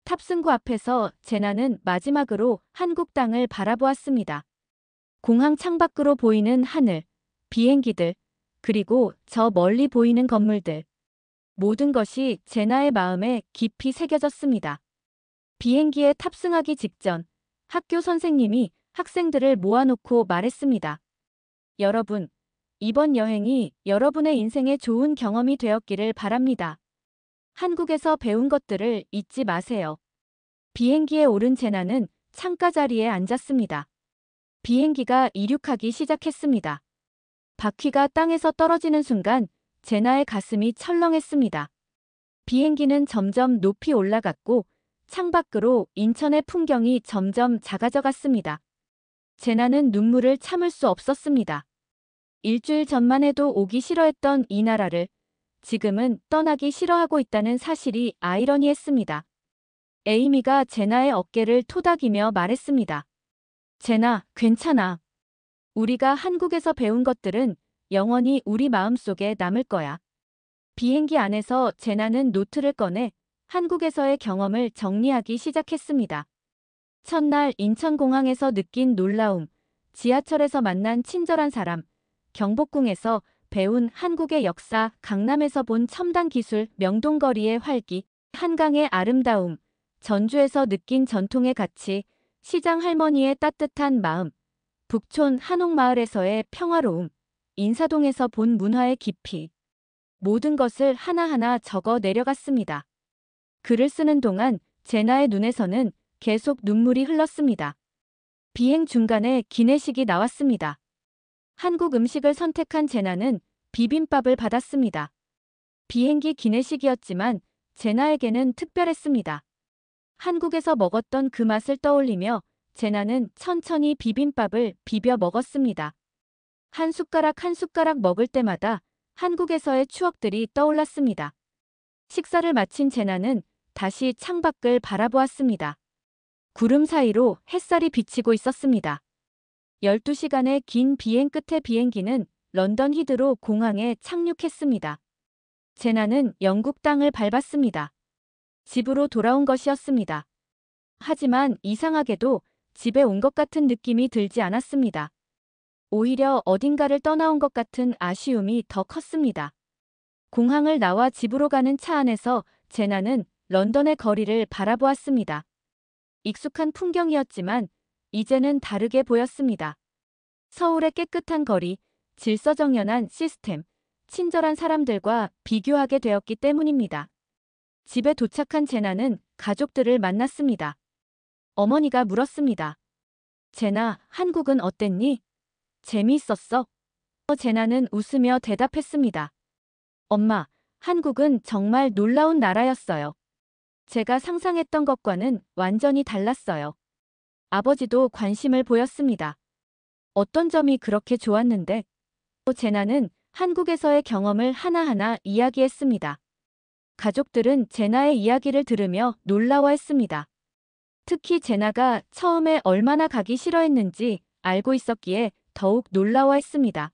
탑승구 앞에서 제나는 마지막으로 한국 땅을 바라보았습니다. 공항 창밖으로 보이는 하늘, 비행기들, 그리고 저 멀리 보이는 건물들. 모든 것이 제나의 마음에 깊이 새겨졌습니다. 비행기에 탑승하기 직전 학교 선생님이 학생들을 모아놓고 말했습니다. 여러분, 이번 여행이 여러분의 인생에 좋은 경험이 되었기를 바랍니다. 한국에서 배운 것들을 잊지 마세요. 비행기에 오른 제나는 창가 자리에 앉았습니다. 비행기가 이륙하기 시작했습니다. 바퀴가 땅에서 떨어지는 순간 제나의 가슴이 철렁했습니다. 비행기는 점점 높이 올라갔고 창밖으로 인천의 풍경이 점점 작아져 갔습니다. 제나는 눈물을 참을 수 없었습니다. 일주일 전만 해도 오기 싫어했던 이 나라를 지금은 떠나기 싫어하고 있다는 사실이 아이러니했습니다. 에이미가 제나의 어깨를 토닥이며 말했습니다. 제나, 괜찮아. 우리가 한국에서 배운 것들은 영원히 우리 마음속에 남을 거야. 비행기 안에서 제나는 노트를 꺼내 한국에서의 경험을 정리하기 시작했습니다. 첫날 인천공항에서 느낀 놀라움, 지하철에서 만난 친절한 사람, 경복궁에서 배운 한국의 역사, 강남에서 본 첨단 기술, 명동거리의 활기, 한강의 아름다움, 전주에서 느낀 전통의 가치, 시장 할머니의 따뜻한 마음, 북촌 한옥마을에서의 평화로움, 인사동에서 본 문화의 깊이. 모든 것을 하나하나 적어 내려갔습니다. 글을 쓰는 동안 제나의 눈에서는 계속 눈물이 흘렀습니다. 비행 중간에 기내식이 나왔습니다. 한국 음식을 선택한 제나는 비빔밥을 받았습니다. 비행기 기내식이었지만 제나에게는 특별했습니다. 한국에서 먹었던 그 맛을 떠올리며 제나는 천천히 비빔밥을 비벼 먹었습니다. 한 숟가락 한 숟가락 먹을 때마다 한국에서의 추억들이 떠올랐습니다. 식사를 마친 제나는 다시 창밖을 바라보았습니다. 구름 사이로 햇살이 비치고 있었습니다. 12시간의 긴 비행 끝에 비행기는 런던 히드로 공항에 착륙했습니다. 제나는 영국 땅을 밟았습니다. 집으로 돌아온 것이었습니다. 하지만 이상하게도 집에 온 것 같은 느낌이 들지 않았습니다. 오히려 어딘가를 떠나온 것 같은 아쉬움이 더 컸습니다. 공항을 나와 집으로 가는 차 안에서 제나는 런던의 거리를 바라보았습니다. 익숙한 풍경이었지만 이제는 다르게 보였습니다. 서울의 깨끗한 거리, 질서정연한 시스템, 친절한 사람들과 비교하게 되었기 때문입니다. 집에 도착한 제나는 가족들을 만났습니다. 어머니가 물었습니다. 제나, 한국은 어땠니? 재미있었어? 제나는 웃으며 대답했습니다. 엄마, 한국은 정말 놀라운 나라였어요. 제가 상상했던 것과는 완전히 달랐어요. 아버지도 관심을 보였습니다. 어떤 점이 그렇게 좋았는데? 제나는 한국에서의 경험을 하나하나 이야기했습니다. 가족들은 제나의 이야기를 들으며 놀라워했습니다. 특히 제나가 처음에 얼마나 가기 싫어했는지 알고 있었기에 더욱 놀라워했습니다.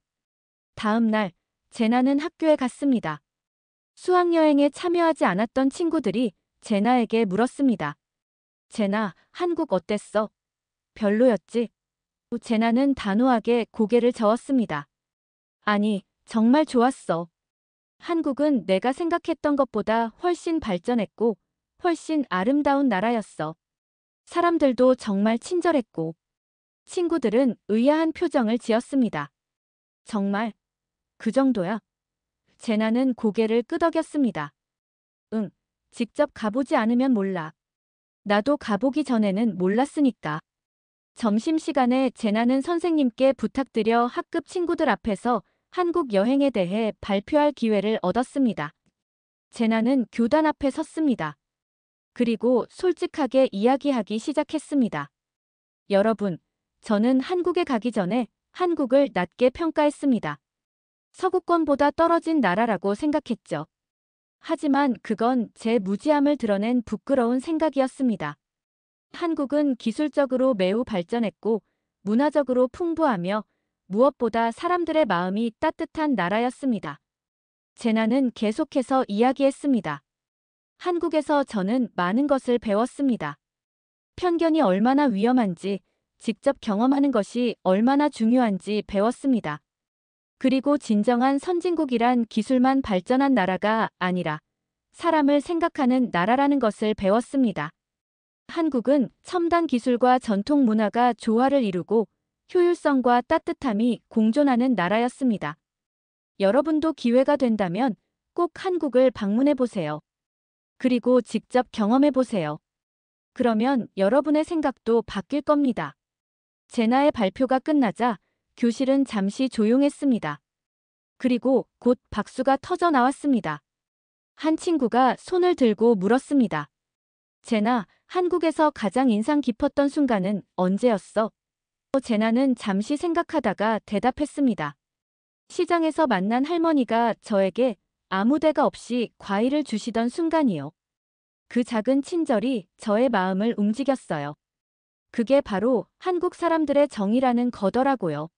다음 날, 제나는 학교에 갔습니다. 수학여행에 참여하지 않았던 친구들이 제나에게 물었습니다. 제나, 한국 어땠어? 별로였지? 제나는 단호하게 고개를 저었습니다. 아니, 정말 좋았어. 한국은 내가 생각했던 것보다 훨씬 발전했고 훨씬 아름다운 나라였어. 사람들도 정말 친절했고. 친구들은 의아한 표정을 지었습니다. 정말 그 정도야? 제나는 고개를 끄덕였습니다. 응, 직접 가보지 않으면 몰라. 나도 가보기 전에는 몰랐으니까. 점심시간에 제나는 선생님께 부탁드려 학급 친구들 앞에서 한국 여행에 대해 발표할 기회를 얻었습니다. 제나는 교단 앞에 섰습니다. 그리고 솔직하게 이야기하기 시작했습니다. 여러분, 저는 한국에 가기 전에 한국을 낮게 평가했습니다. 서구권보다 떨어진 나라라고 생각했죠. 하지만 그건 제 무지함을 드러낸 부끄러운 생각이었습니다. 한국은 기술적으로 매우 발전했고 문화적으로 풍부하며 무엇보다 사람들의 마음이 따뜻한 나라였습니다. 제나는 계속해서 이야기했습니다. 한국에서 저는 많은 것을 배웠습니다. 편견이 얼마나 위험한지, 직접 경험하는 것이 얼마나 중요한지 배웠습니다. 그리고 진정한 선진국이란 기술만 발전한 나라가 아니라 사람을 생각하는 나라라는 것을 배웠습니다. 한국은 첨단 기술과 전통 문화가 조화를 이루고 효율성과 따뜻함이 공존하는 나라였습니다. 여러분도 기회가 된다면 꼭 한국을 방문해 보세요. 그리고 직접 경험해 보세요. 그러면 여러분의 생각도 바뀔 겁니다. 제나의 발표가 끝나자 교실은 잠시 조용했습니다. 그리고 곧 박수가 터져 나왔습니다. 한 친구가 손을 들고 물었습니다. 제나, 한국에서 가장 인상 깊었던 순간은 언제였어? 제나는 잠시 생각하다가 대답했습니다. 시장에서 만난 할머니가 저에게 아무 데가 없이 과일을 주시던 순간이요. 그 작은 친절이 저의 마음을 움직였어요. 그게 바로 한국 사람들의 정이라는 거더라고요.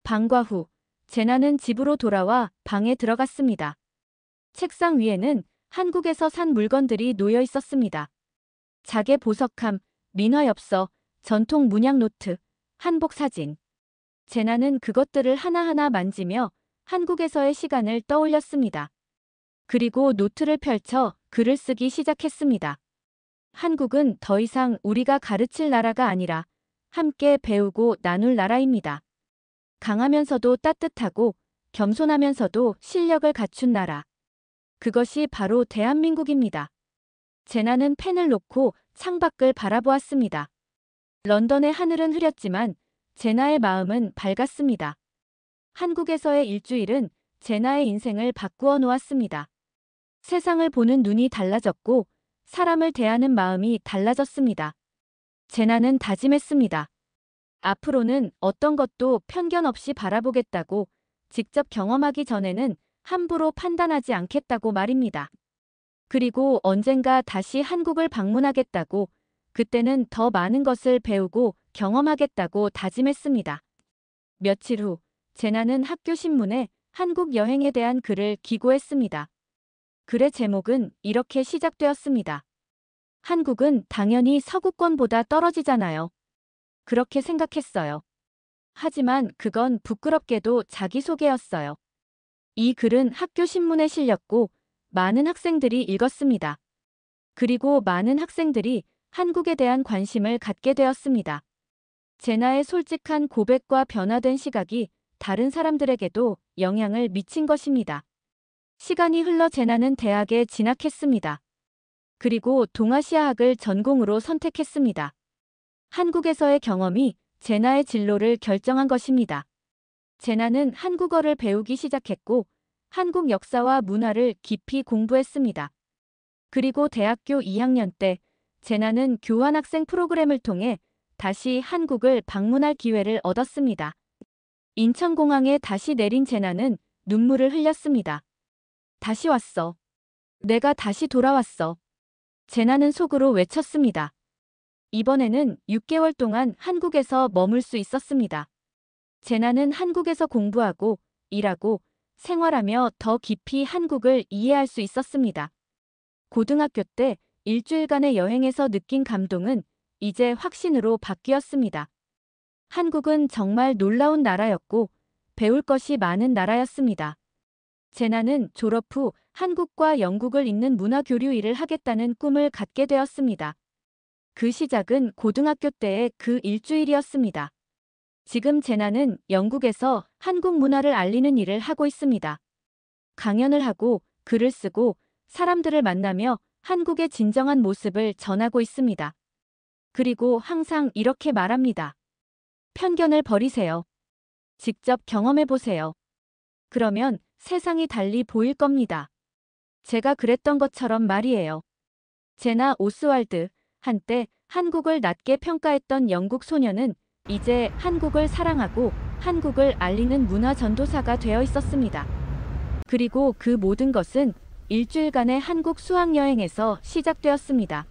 방과 후, 제나는 집으로 돌아와 방에 들어갔습니다. 책상 위에는 한국에서 산 물건들이 놓여 있었습니다. 자개 보석함, 민화엽서, 전통 문양 노트, 한복 사진. 제나는 그것들을 하나하나 만지며 한국에서의 시간을 떠올렸습니다. 그리고 노트를 펼쳐 글을 쓰기 시작했습니다. 한국은 더 이상 우리가 가르칠 나라가 아니라 함께 배우고 나눌 나라입니다. 강하면서도 따뜻하고 겸손하면서도 실력을 갖춘 나라. 그것이 바로 대한민국입니다. 제나는 펜을 놓고 창밖을 바라보았습니다. 런던의 하늘은 흐렸지만 제나의 마음은 밝았습니다. 한국에서의 일주일은 제나의 인생을 바꾸어 놓았습니다. 세상을 보는 눈이 달라졌고 사람을 대하는 마음이 달라졌습니다. 제나는 다짐했습니다. 앞으로는 어떤 것도 편견 없이 바라보겠다고, 직접 경험하기 전에는 함부로 판단하지 않겠다고 말입니다. 그리고 언젠가 다시 한국을 방문하겠다고, 그때는 더 많은 것을 배우고 경험하겠다고 다짐했습니다. 며칠 후, 제나는 학교 신문에 한국 여행에 대한 글을 기고했습니다. 글의 제목은 이렇게 시작되었습니다. 한국은 당연히 서구권보다 떨어지잖아요. 그렇게 생각했어요. 하지만 그건 부끄럽게도 자기소개였어요. 이 글은 학교 신문에 실렸고 많은 학생들이 읽었습니다. 그리고 많은 학생들이 한국에 대한 관심을 갖게 되었습니다. 제나의 솔직한 고백과 변화된 시각이 다른 사람들에게도 영향을 미친 것입니다. 시간이 흘러 제나는 대학에 진학했습니다. 그리고 동아시아학을 전공으로 선택했습니다. 한국에서의 경험이 제나의 진로를 결정한 것입니다. 제나는 한국어를 배우기 시작했고 한국 역사와 문화를 깊이 공부했습니다. 그리고 대학교 2학년 때 제나는 교환학생 프로그램을 통해 다시 한국을 방문할 기회를 얻었습니다. 인천공항에 다시 내린 제나는 눈물을 흘렸습니다. 다시 왔어. 내가 다시 돌아왔어. 제나는 속으로 외쳤습니다. 이번에는 6개월 동안 한국에서 머물 수 있었습니다. 제나는 한국에서 공부하고 일하고 생활하며 더 깊이 한국을 이해할 수 있었습니다. 고등학교 때 일주일간의 여행에서 느낀 감동은 이제 확신으로 바뀌었습니다. 한국은 정말 놀라운 나라였고 배울 것이 많은 나라였습니다. 제나는 졸업 후 한국과 영국을 잇는 문화교류 일을 하겠다는 꿈을 갖게 되었습니다. 그 시작은 고등학교 때의 그 일주일이었습니다. 지금 제나는 영국에서 한국 문화를 알리는 일을 하고 있습니다. 강연을 하고 글을 쓰고 사람들을 만나며 한국의 진정한 모습을 전하고 있습니다. 그리고 항상 이렇게 말합니다. 편견을 버리세요. 직접 경험해 보세요. 그러면 세상이 달리 보일 겁니다. 제가 그랬던 것처럼 말이에요. 제나 오스왈드, 한때 한국을 낮게 평가했던 영국 소녀는 이제 한국을 사랑하고 한국을 알리는 문화 전도사가 되어 있었습니다. 그리고 그 모든 것은 일주일간의 한국 수학여행에서 시작되었습니다.